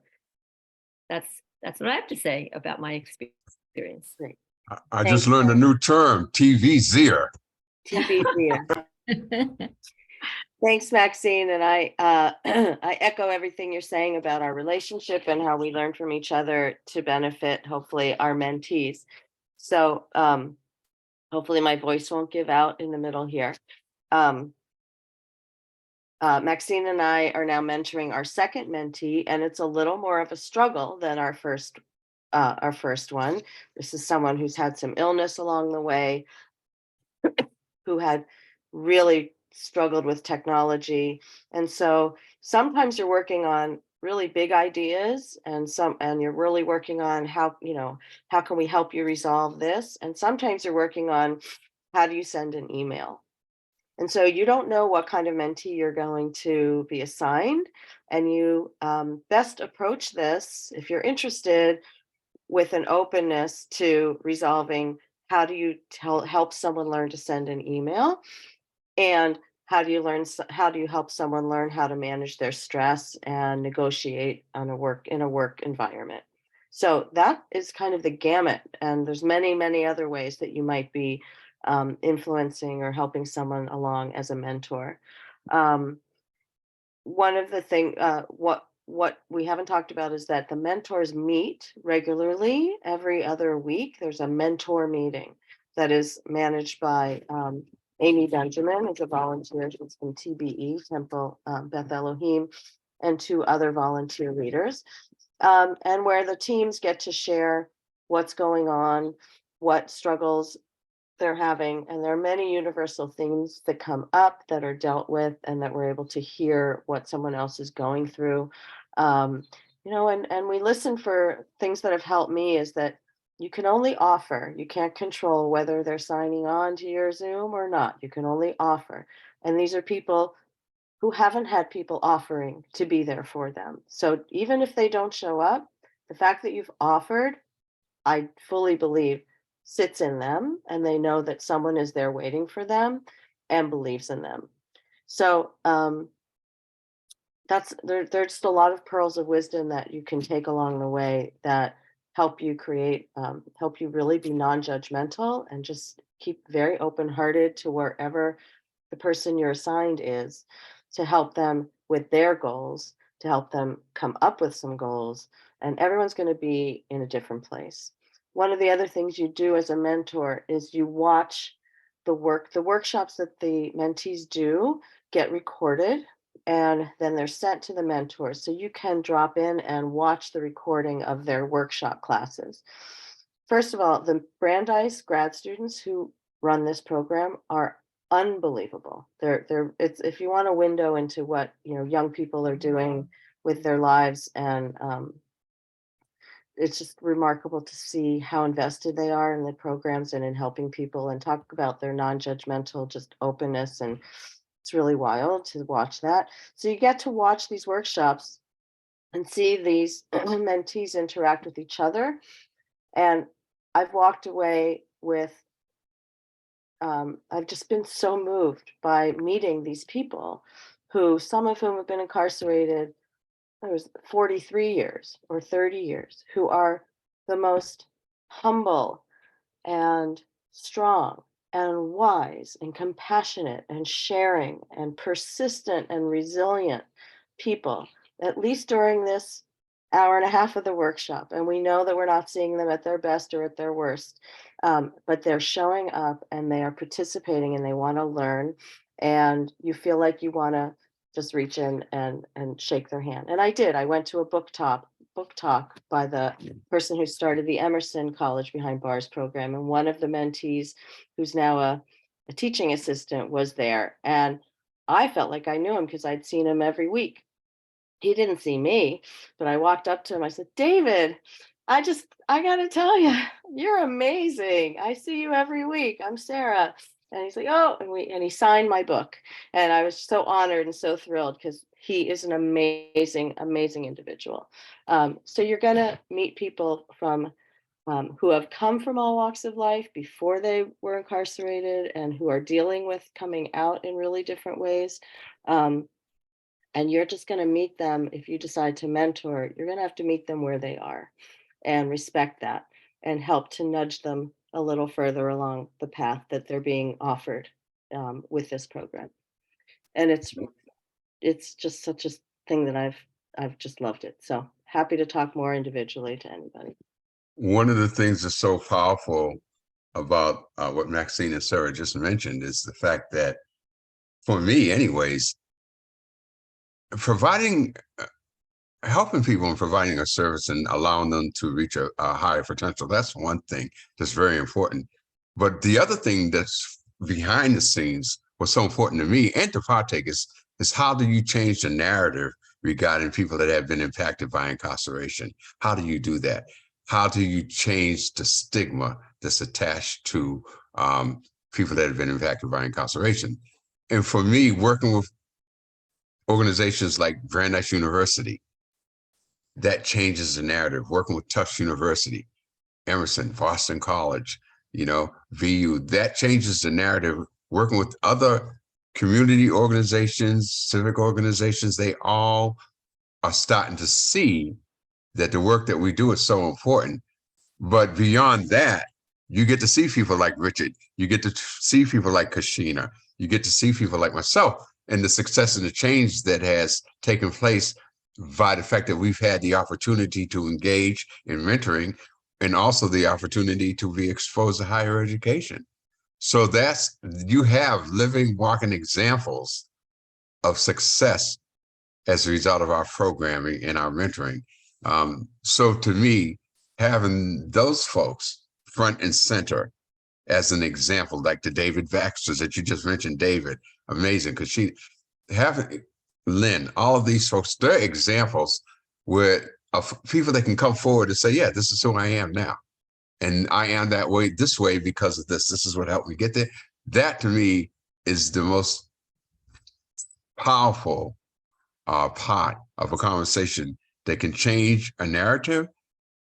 that's what I have to say about my experience. Great. I just learned a new term, TVZer. TBZ. Thanks, Maxine. And I I echo everything you're saying about our relationship and how we learn from each other to benefit, hopefully, our mentees. So hopefully my voice won't give out in the middle here. Maxine and I are now mentoring our second mentee, and it's a little more of a struggle than our first one. This is someone who's had some illness along the way, who had really struggled with technology. And so sometimes you're working on really big ideas, and you're really working on how can we help you resolve this? And sometimes you're working on how do you send an email? And so you don't know what kind of mentee you're going to be assigned, and you best approach this, if you're interested, with an openness to resolving how do you help someone learn to send an email, and how do you help someone learn how to manage their stress and negotiate in a work environment. So that is kind of the gamut, and there's many other ways that you might be influencing or helping someone along as a mentor. One of the things what we haven't talked about is that the mentors meet regularly every other week. There's a mentor meeting that is managed by Amy Benjamin, is a volunteer. She's from TBE, Temple Beth Elohim, and 2 other volunteer leaders, and where the teams get to share what's going on, what struggles they're having, and there are many universal themes that come up that are dealt with and that we're able to hear what someone else is going through. And we listen for things that have helped me is that you can only offer, you can't control whether they're signing on to your Zoom or not. You can only offer. And these are people who haven't had people offering to be there for them. So even if they don't show up, the fact that you've offered, I fully believe, sits in them, and they know that someone is there waiting for them and believes in them. So there's just a lot of pearls of wisdom that you can take along the way that help you help you really be non-judgmental and just keep very open-hearted to wherever the person you're assigned is, to help them with their goals, to help them come up with some goals. And everyone's going to be in a different place. One of the other things you do as a mentor is you watch the workshops that the mentees do get recorded, and then they're sent to the mentors. So you can drop in and watch the recording of their workshop classes. First of all, the Brandeis grad students who run this program are unbelievable. It's, if you want a window into what young people are doing with their lives, and it's just remarkable to see how invested they are in the programs and in helping people, and talk about their non-judgmental just openness, and it's really wild to watch that. So you get to watch these workshops and see these mentees interact with each other. And I've walked away with I've just been so moved by meeting these people, who some of whom have been incarcerated, there was 43 years or 30 years, who are the most humble and strong and wise and compassionate and sharing and persistent and resilient people, at least during this hour and a half of the workshop. And we know that we're not seeing them at their best or at their worst, but they're showing up and they are participating and they want to learn. And you feel like you want to just reach in and shake their hand. And I did. I went to a book talk by the person who started the Emerson College Behind Bars program. And one of the mentees, who's now a teaching assistant, was there. And I felt like I knew him because I'd seen him every week. He didn't see me, but I walked up to him. I said, David, I got to tell you, you're amazing. I see you every week. I'm Sarah. And he's like, oh, and he signed my book. And I was so honored and so thrilled, because he is an amazing, amazing individual. So you're going to meet people from who have come from all walks of life before they were incarcerated, and who are dealing with coming out in really different ways. And you're just going to meet them. If you decide to mentor, you're going to have to meet them where they are and respect that, and help to nudge them a little further along the path that they're being offered with this program. And it's just such a thing that I've just loved it. So happy to talk more individually to anybody. One of the things that's so powerful about what Maxine and Sarah just mentioned is the fact that, for me anyways, helping people and providing a service and allowing them to reach a higher potential, that's one thing that's very important. But the other thing that's behind the scenes, what's so important to me and to partakers, is how do you change the narrative regarding people that have been impacted by incarceration? How do you do that? How do you change the stigma that's attached to people that have been impacted by incarceration? And for me, working with organizations like Brandeis University, that changes the narrative. Working with Tufts University, Emerson, Boston College, VU, that changes the narrative. Working with other community organizations, civic organizations, they all are starting to see that the work that we do is so important. But beyond that, you get to see people like Richard, you get to see people like Kashina, you get to see people like myself, and the success and the change that has taken place by the fact that we've had the opportunity to engage in mentoring, and also the opportunity to be exposed to higher education. So you have living, walking examples of success as a result of our programming and our mentoring. So to me, having those folks front and center as an example, like the David Baxters that you just mentioned. David, amazing, because she having Lynn, all of these folks, they're examples where of people that can come forward and say, yeah, this is who I am now. And I am that way, this way, because of this. This is what helped me get there. That to me is the most powerful part of a conversation that can change a narrative.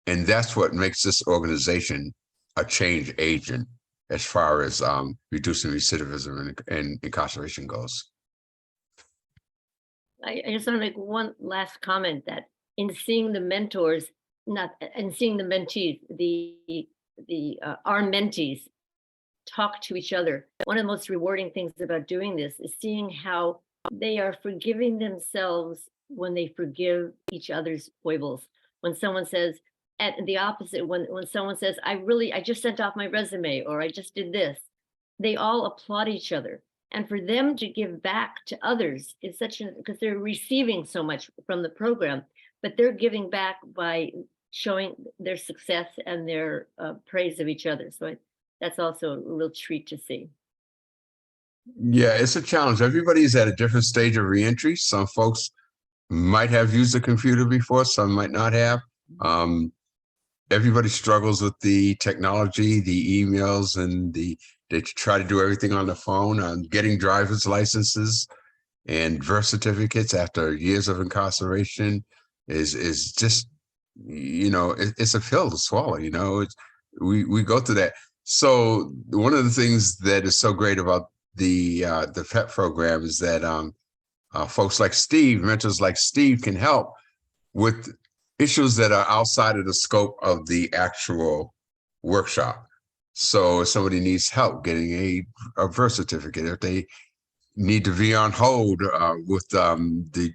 And that's what makes this organization a change agent as far as reducing recidivism and incarceration goes. I just want to make one last comment that in seeing the mentors, not and seeing the mentees, our mentees talk to each other. One of the most rewarding things about doing this is seeing how they are forgiving themselves when they forgive each other's foibles. When someone says, at the opposite, when someone says, I just sent off my resume, or I just did this, they all applaud each other. And for them to give back to others is because they're receiving so much from the program, but they're giving back by showing their success and their praise of each other. So that's also a real treat to see. Yeah, it's a challenge. Everybody's at a different stage of reentry. Some folks might have used a computer before, some might not have. Everybody struggles with the technology, the emails, and they try to do everything on the phone, getting driver's licenses and birth certificates after years of incarceration is just, it's a pill to swallow. We go through that. So one of the things that is so great about the PEP program is that folks like Steve, mentors like Steve, can help with issues that are outside of the scope of the actual workshop. So if somebody needs help getting a birth certificate, if they need to be on hold with the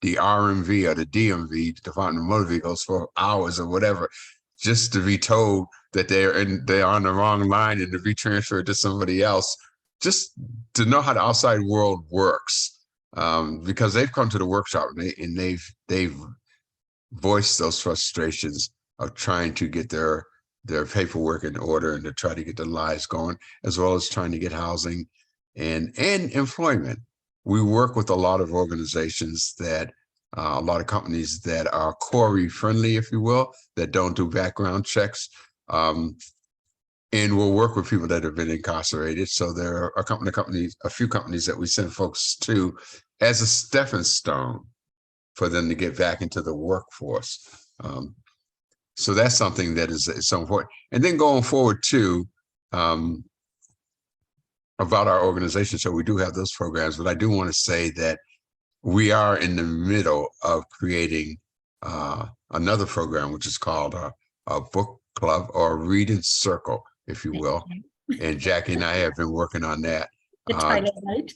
RMV or the DMV, Department of Motor Vehicles, for hours or whatever, just to be told that they're on the wrong line and to be transferred to somebody else, just to know how the outside world works, because they've come to the workshop and they've voiced those frustrations of trying to get their paperwork in order and to try to get their lives going, as well as trying to get housing and employment. We work with a lot of organizations that, a lot of companies that are Corey friendly, if you will, that don't do background checks. And we'll work with people that have been incarcerated. So there are a few companies that we send folks to as a stepping stone for them to get back into the workforce. So that's something that is so important. And then going forward too, about our organization. So we do have those programs, but I do want to say that we are in the middle of creating another program, which is called a book club or a reading circle, if you will. And Jackie and I have been working on that. The title, right?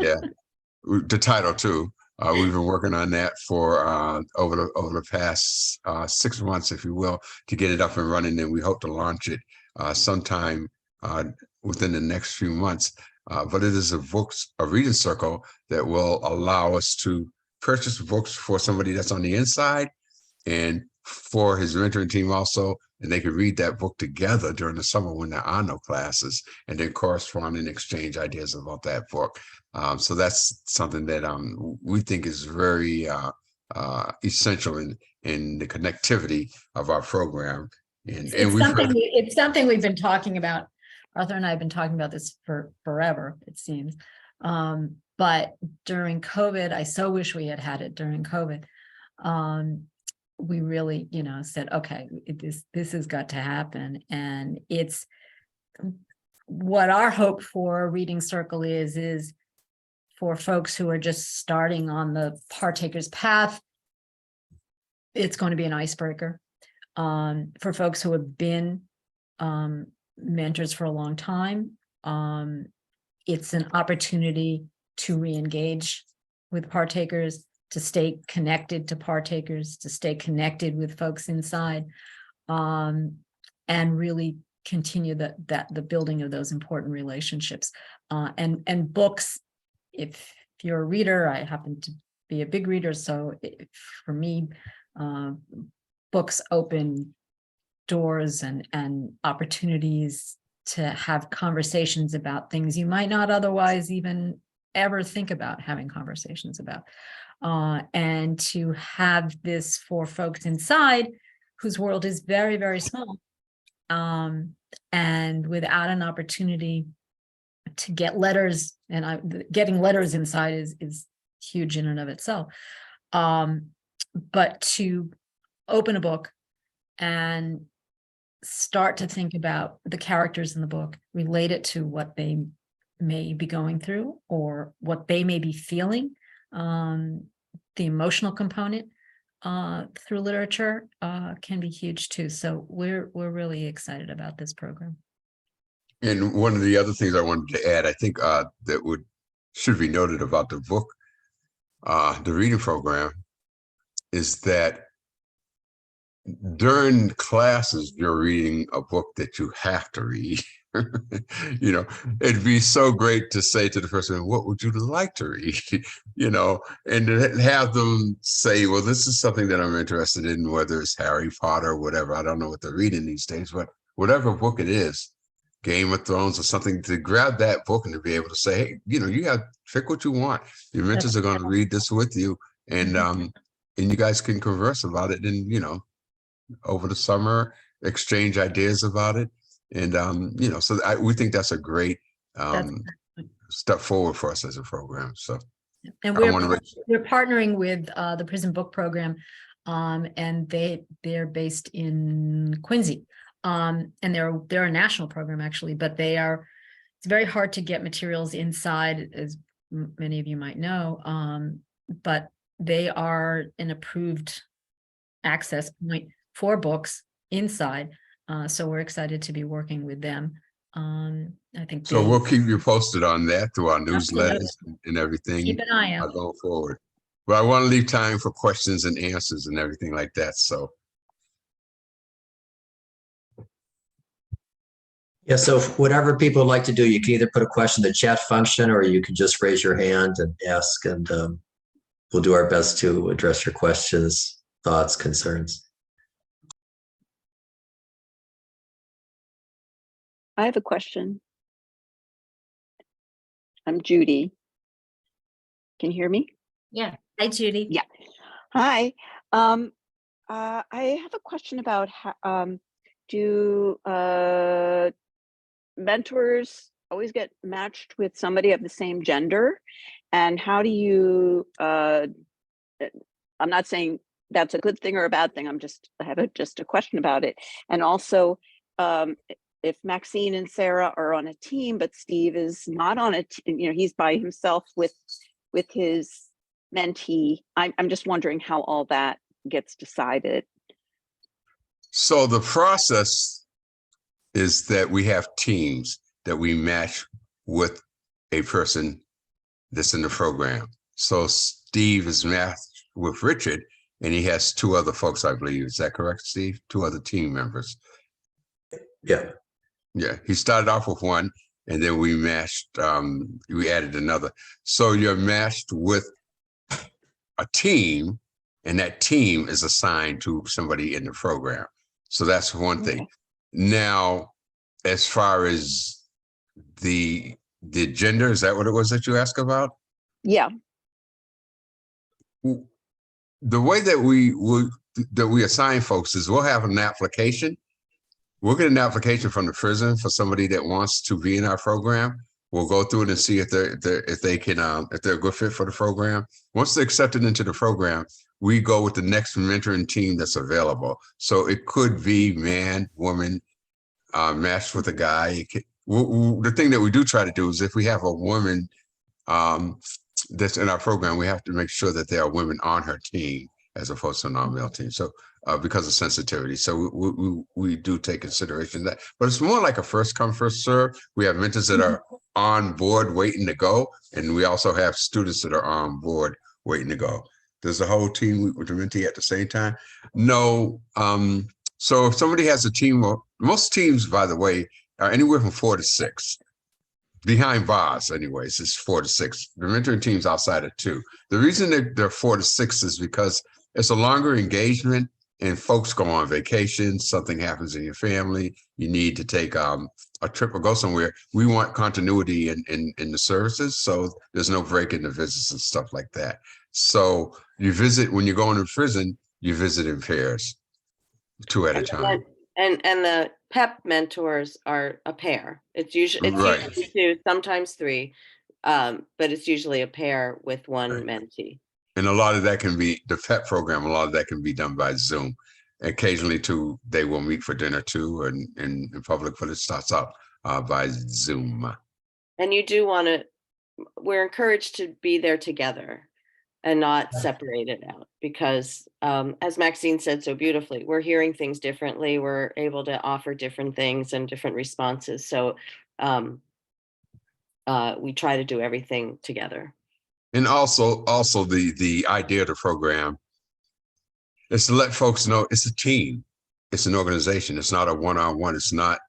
Yeah, the title too. We've been working on that for over the past 6 months, if you will, to get it up and running. And we hope to launch it sometime within the next few months. But it is a reading circle that will allow us to purchase books for somebody that's on the inside and for his mentoring team also. And they can read that book together during the summer when there are no classes, and then correspond and exchange ideas about that book. So that's something that we think is very essential in the connectivity of our program. And it's something we've been talking about. Arthur and I have been talking about this for forever, it seems. But during COVID, I so wish we had it during COVID. We really, said, okay, this has got to happen. And it's what our hope for a reading circle is for folks who are just starting on the partakers path. It's going to be an icebreaker. For folks who have been mentors for a long time, it's an opportunity to re-engage with partakers, to stay connected to partakers, to stay connected with folks inside, and really continue the building of those important relationships. And books, if you're a reader, I happen to be a big reader, so for me, books open doors and opportunities to have conversations about things you might not otherwise even ever think about having conversations about. And to have this for folks inside whose world is very, very small, and without an opportunity to get letters, and getting letters inside is huge in and of itself. But to open a book and start to think about the characters in the book, relate it to what they may be going through or what they may be feeling, the emotional component through literature can be huge too. So we're really excited about this program. And one of the other things I wanted to add, I think that should be noted about the book, the reading program, is that during classes, you're reading a book that you have to read. You know, it'd be so great to say to the person, what would you like to read? You know, and to have them say, well, this is something that I'm interested in, whether it's Harry Potter or whatever. I don't know what they're reading these days, but whatever book it is, Game of Thrones or something, to grab that book and to be able to say, hey, you know, you got pick what you want. Your mentors are going to read this with you, and you guys can converse about it, and you know, over the summer, exchange ideas about it, and you know, so we think that's a great step forward for us as a program. So, and we're partnering with the Prison Book Program, and they're based in Quincy. And they're a national program actually, but it's very hard to get materials inside, as many of you might know, but they are an approved access point for books inside. So we're excited to be working with them. I think so we'll keep you posted on that through our newsletters and everything. Keep an eye out. Going forward. But I want to leave time for questions and answers and everything like that. So. Yeah, so whatever people like to do, you can either put a question in the chat function, or you can just raise your hand and ask, and we'll do our best to address your questions, thoughts, concerns. I have a question. I'm Judy. Can you hear me? Yeah. Hi, Judy. Yeah. Hi. I have a question about how do mentors always get matched with somebody of the same gender? And how do you, I'm not saying that's a good thing or a bad thing. I have just a question about it. And also, if Maxine and Sarah are on a team, but Steve is not on a team, you know, he's by himself with his mentee, I'm just wondering how all that gets decided. So the process is that we have teams that we match with a person that's in the program. So Steve is matched with Richard, and he has two other folks, I believe. Is that correct, Steve? Two other team members. Yeah. Yeah, he started off with one, and then we matched, we added another. So you're matched with a team, and that team is assigned to somebody in the program. So that's one thing. Now, as far as the gender, is that what it was that you asked about? Yeah. The way that we assign folks is we'll have an application. We'll get an application from the prison for somebody that wants to be in our program. We'll go through it and see if they're a good fit for the program. Once they're accepted into the program, we go with the next mentoring team that's available. So it could be man, woman, matched with a guy. The thing that we do try to do is if we have a woman that's in our program, we have to make sure that there are women on her team as opposed to a non-male team. So because of sensitivity. So we do take consideration of that, but it's more like a first come, first serve. We have mentors that are on board waiting to go. And we also have students that are on board waiting to go. Does the whole team with the mentee at the same time? No. So if somebody has a team, most teams, by the way, are anywhere from 4 to 6. Behind bars, anyways, it's 4 to 6. The mentoring teams outside of 2. The reason they're 4 to 6 is because it's a longer engagement. and folks go on vacation, something happens in your family, you need to take a trip or go somewhere. We want continuity in the services, so there's no break in the visits and stuff like that. So you visit, when you're going to prison, you visit in pairs, 2 at a time. And the PEP mentors are a pair. It's usually Right. 2, sometimes 3, but it's usually a pair with one Right. mentee. And a lot of that can be, the PEP program, a lot of that can be done by Zoom. Occasionally too, they will meet for dinner too, and in public, but it starts out by Zoom. And you do want to, we're encouraged to be there together and not separate it out, because as Maxine said so beautifully, we're hearing things differently. We're able to offer different things and different responses. So we try to do everything together. And also the idea of the program is to let folks know it's a team, it's an organization, it's not a one-on-one, it's not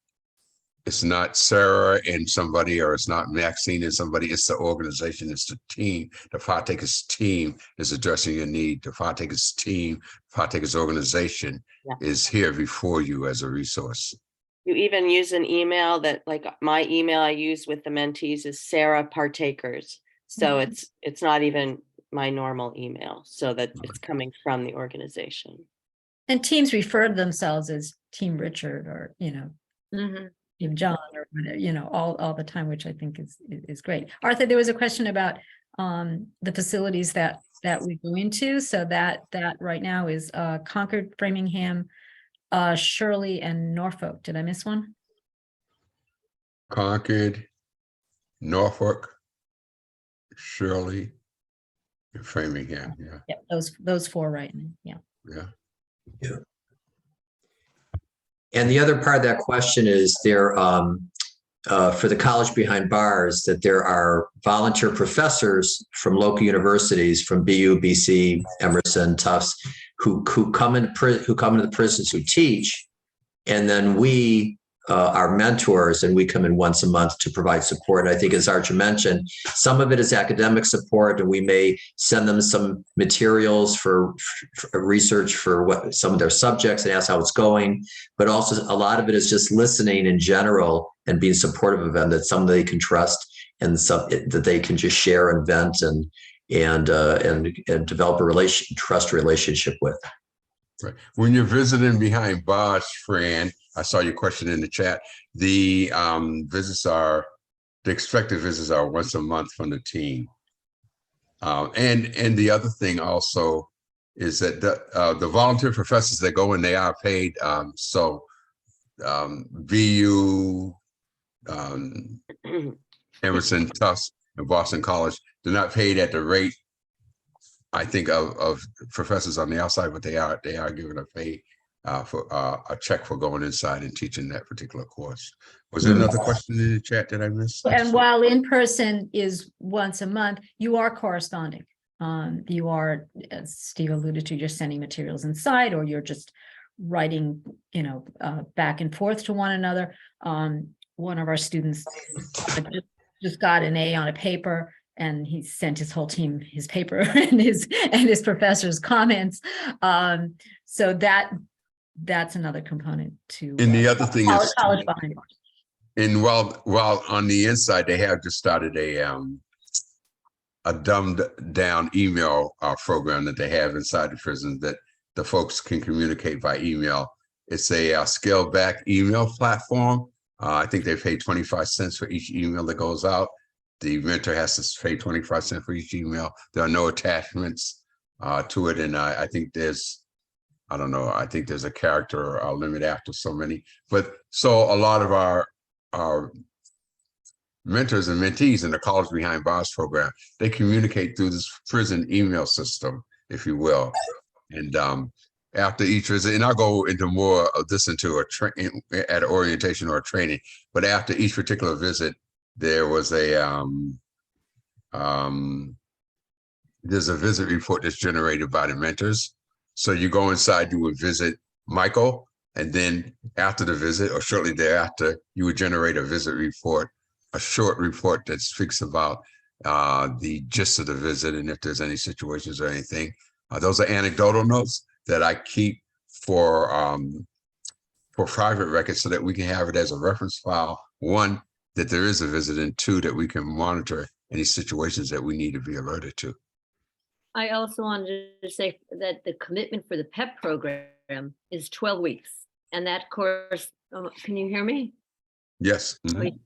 Sarah and somebody, or it's not Maxine and somebody, it's the organization, it's the team. The Partakers team is addressing your need. The Partakers team, Partakers organization is here before you as a resource. You even use an email that, like my email I use with the mentees is Sarah Partakers. So it's not even my normal email, so that it's coming from the organization. And teams refer to themselves as Team Richard, or, Team John, or whatever, all the time, which I think is great. Arthur, there was a question about the facilities that we go into. So that right now is Concord, Framingham, Shirley, and Norfolk. Did I miss one? Concord, Norfolk, Shirley, and Framingham. Yeah, those 4 right now. Yeah. And the other part of that question is there, for the college behind bars, that there are volunteer professors from local universities, from BU, BC, Emerson, Tufts, who come into the prisons, who teach, and then we are mentors, and we come in once a month to provide support. And I think, as Archer mentioned, some of it is academic support, and we may send them some materials for research for what some of their subjects and ask how it's going. But also a lot of it is just listening in general and being supportive of them, that somebody they can trust, and that they can just share and vent and develop a trust relationship with. Right. When you're visiting behind bars, Fran, I saw your question in the chat. The expected visits are once a month from the team. And the other thing also is that the volunteer professors that go in, they are paid. VU, Emerson, Tufts, and Boston College, they're not paid at the rate, I think, of professors on the outside, but they are given a pay for a check for going inside and teaching that particular course. Was there another question in the chat that I missed? And while in person is once a month, you are corresponding. You are, as Steve alluded to, you're sending materials inside, or you're just writing, back and forth to one another. One of our students just got an A on a paper, and he sent his whole team his paper and his professor's comments. So that's another component to. And the other thing is, college behind bars. And while on the inside, they have just started a dumbed down email program that they have inside the prison that the folks can communicate by email. It's a scaled back email platform. I think they pay 25 cents for each email that goes out. The mentor has to pay 25 cents for each email. There are no attachments to it. And I think there's a character limit after so many. But so a lot of our mentors and mentees in the College Behind Bars program, they communicate through this prison email system, if you will. And after each visit, and I'll go into more of this into at orientation or training, but after each particular visit, there was there's a visit report that's generated by the mentors. So you go inside, you would visit Michael, and then after the visit or shortly thereafter, you would generate a visit report, a short report that speaks about the gist of the visit and if there's any situations or anything. Those are anecdotal notes that I keep private records so that we can have it as a reference file. One, that there is a visit, and two, that we can monitor any situations that we need to be alerted to. I also wanted to say that the commitment for the PEP program is 12 weeks. And that course, can you hear me? Yes. Mhm.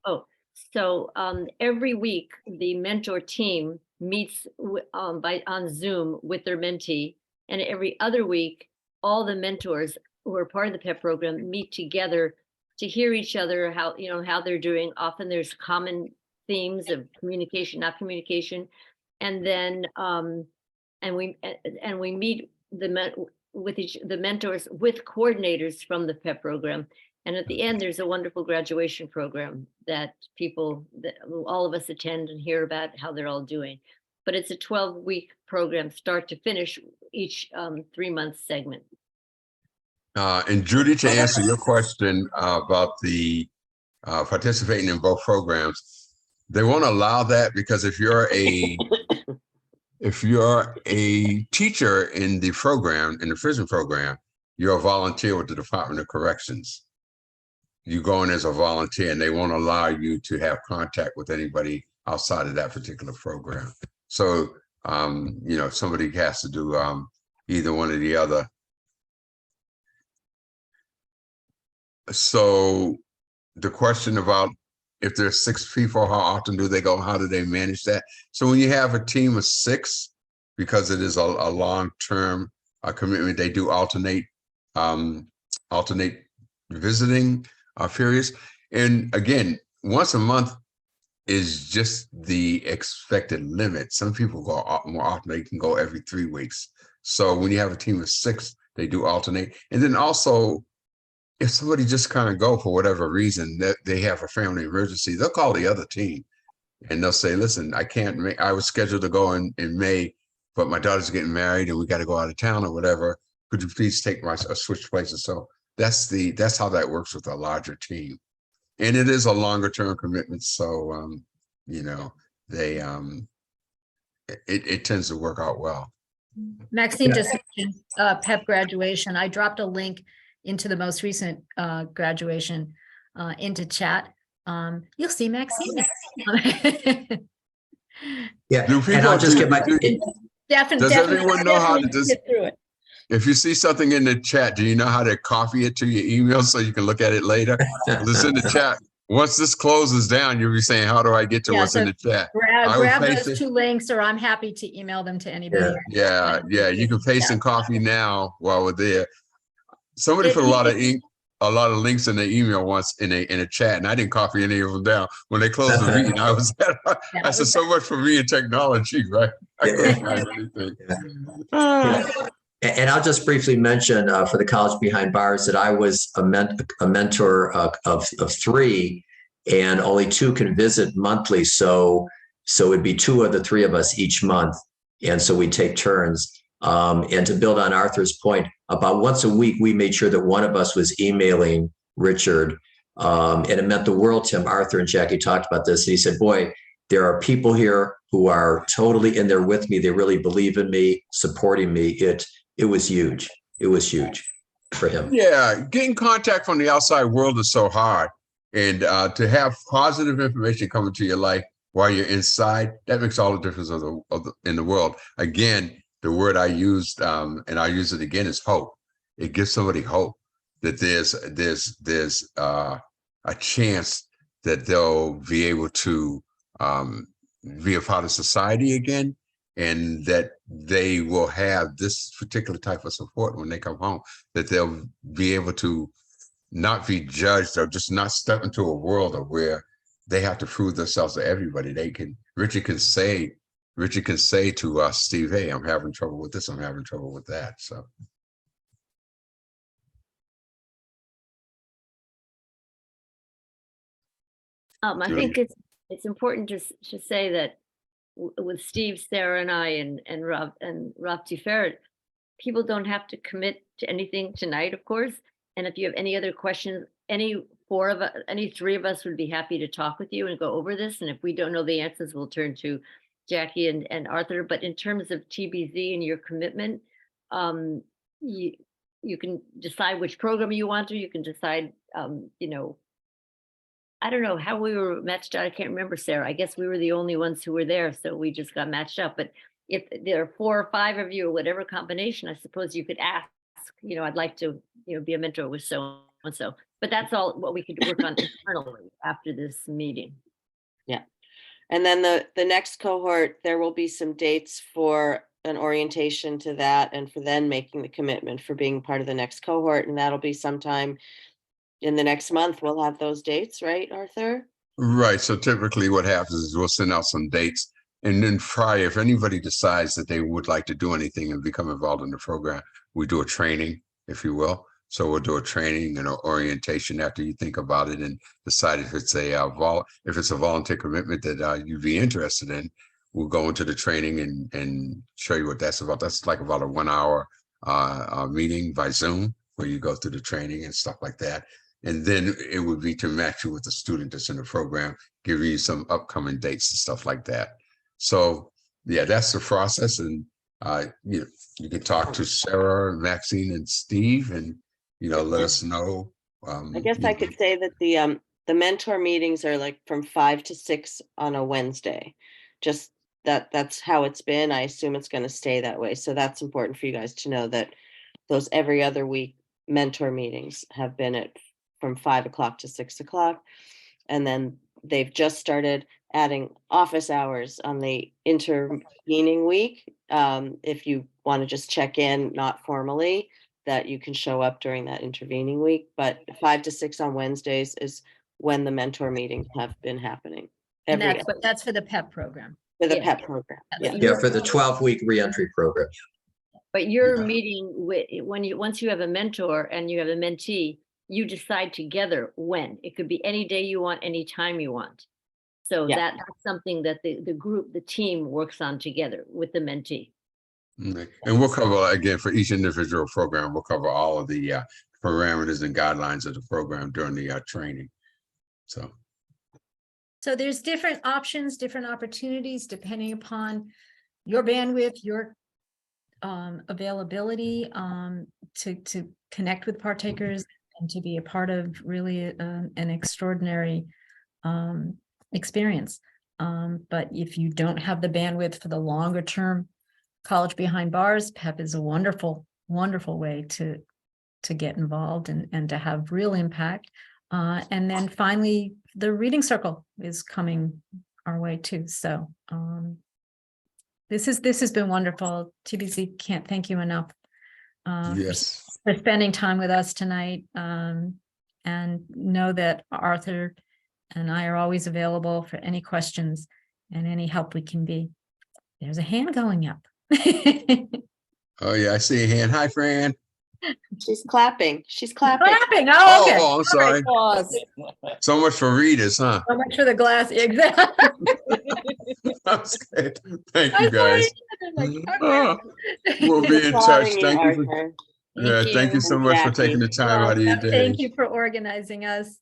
Oh, so every week the mentor team meets on Zoom with their mentee, and every other week all the mentors who are part of the PEP program meet together to hear each other, how they're doing. Often there's common themes of communication, not communication, and then we meet the mentors with coordinators from the PEP program. And at the end, there's a wonderful graduation program that all of us attend and hear about how they're all doing. But it's a 12-week program, start to finish, each 3-month segment. And Judy, to answer your question about the participating in both programs, they won't allow that, because if you're a teacher in the program, in the prison program, you're a volunteer with the Department of Corrections. You go in as a volunteer, and they won't allow you to have contact with anybody outside of that particular program. So, somebody has to do either one or the other. So the question about if there's 6 people, how often do they go? How do they manage that? So when you have a team of 6, because it is a long-term commitment, they do alternate visiting periods. And again, once a month is just the expected limit. Some people go more often. They can go every 3 weeks. So when you have a team of 6, they do alternate. And then also, if somebody just kind of go for whatever reason, that they have a family emergency, they'll call the other team and they'll say, listen, I can't make, I was scheduled to go in May, but my daughter's getting married and we got to go out of town or whatever. Could you please take my switch places? So that's how that works with a larger team. And it is a longer term commitment. So, it tends to work out well. Maxine just mentioned PEP graduation. I dropped a link into the most recent graduation into chat. You'll see Maxine. Yeah, and I'll just get my. Does everyone know how to get through it? If you see something in the chat, do you know how to copy it to your email so you can look at it later? It's in the chat. Once this closes down, you'll be saying, how do I get to what's in the chat? Grab those 2 links, or I'm happy to email them to anybody. Yeah. You can paste and copy now while we're there. Somebody put a lot of links in the email once in a chat, and I didn't copy any of them down. When they closed the meeting, I said, so much for me and technology, right? I couldn't find anything. And I'll just briefly mention for the College Behind Bars that I was a mentor of 3, and only 2 can visit monthly. So it'd be 2 of the 3 of us each month. And so we take turns. And to build on Arthur's point, about once a week, we made sure that one of us was emailing Richard. And it meant the world to him. Arthur and Jackie talked about this. And he said, boy, there are people here who are totally in there with me. They really believe in me, supporting me. It was huge. It was huge for him. Yeah, getting contact from the outside world is so hard. And to have positive information come into your life while you're inside, that makes all the difference in the world. Again, the word I used, and I'll use it again, is hope. It gives somebody hope that there's a chance that they'll be able to be a part of society again, and that they will have this particular type of support when they come home, that they'll be able to not be judged or just not step into a world of where they have to prove themselves to everybody. Richard can say to Steve, hey, I'm having trouble with this, I'm having trouble with that. So. I think it's important to say that with Steve, Sarah, and I, and Rob Tiferet, people don't have to commit to anything tonight, of course. And if you have any other questions, any 3 of us would be happy to talk with you and go over this. And if we don't know the answers, we'll turn to Jackie and Arthur. But in terms of TBZ and your commitment, you can decide which program you want to, you can decide, I don't know how we were matched out. I can't remember, Sarah. I guess we were the only ones who were there, so we just got matched up. But if there are 4 or 5 of you or whatever combination, I suppose you could ask, I'd like to, be a mentor with so and so. But that's all what we could work on internally after this meeting. Yeah. And then the next cohort, there will be some dates for an orientation to that and for then making the commitment for being part of the next cohort. And that'll be sometime in the next month. We'll have those dates, right, Arthur? Right. So typically what happens is we'll send out some dates, and then Friday, if anybody decides that they would like to do anything and become involved in the program, we do a training, if you will. So we'll do a training and an orientation after you think about it and decide if it's a volunteer commitment that you'd be interested in. We'll go into the training and show you what that's about. That's like about a 1 hour meeting by Zoom where you go through the training and stuff like that. And then it would be to match you with the student that's in the program, give you some upcoming dates and stuff like that. So yeah, that's the process. And you can talk to Sarah, Maxine, and Steve, and let us know. I guess I could say that the mentor meetings are like from 5 to 6 on a Wednesday. Just that's how it's been. I assume it's going to stay that way. So that's important for you guys to know that those every other week mentor meetings have been from 5 o'clock to 6 o'clock. And then they've just started adding office hours on the intervening week. If you want to just check in, not formally, that you can show up during that intervening week. But 5 to 6 on Wednesdays is when the mentor meetings have been happening. And that's for the PEP program. For the Yeah. PEP program. Yeah. Yeah. Yeah, for the 12-week reentry program. But you're meeting with, once you have a mentor and you have a mentee, you decide together when. It could be any day you want, any time you want. So Yeah. that's something that the group, the team works on together with the mentee. And we'll cover, again, for each individual program, we'll cover all of the parameters and guidelines of the program during the training. So there's different options, different opportunities, depending upon your bandwidth, your availability to connect with partakers and to be a part of really an extraordinary experience. But if you don't have the bandwidth for the longer term college behind bars, PEP is a wonderful, wonderful way to get involved and to have real impact. And then finally, the reading circle is coming our way too. So this has been wonderful. TBC can't thank you enough Yes. for spending time with us tonight. And know that Arthur and I are always available for any questions and any help we can be. There's a hand going up. Oh yeah, I see a hand. Hi, Fran. She's clapping. She's clapping. Clapping. Oh, okay. Oh, I'm sorry. Pause. So much for readers, huh? So much for the glass. Exactly. That's good. Thank I you, saw guys. it, and I'm like, Oh, okay. we'll be in touch. Applauding Thank you. For, Arthur. thank you so much for taking the time out of your day. Thank you for organizing us.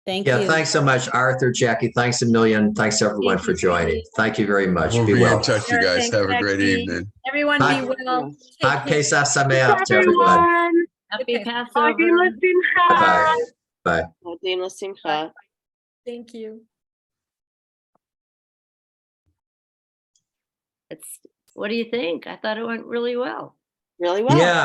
Thank Yeah, you. thanks so much, Arthur, Jackie. Thanks a million. Thanks everyone for joining. Thank you very much. We'll Be be well. in touch, you guys. Thanks, Have a great Becky. evening. Everyone Bye. be well. Take Hag care. Pesach Sameach to everybody. Happy Okay. Passover. Bye-bye. Bye. Modim l'simcha. Thank you. What do you think? I thought it went really well. Really well. Yeah.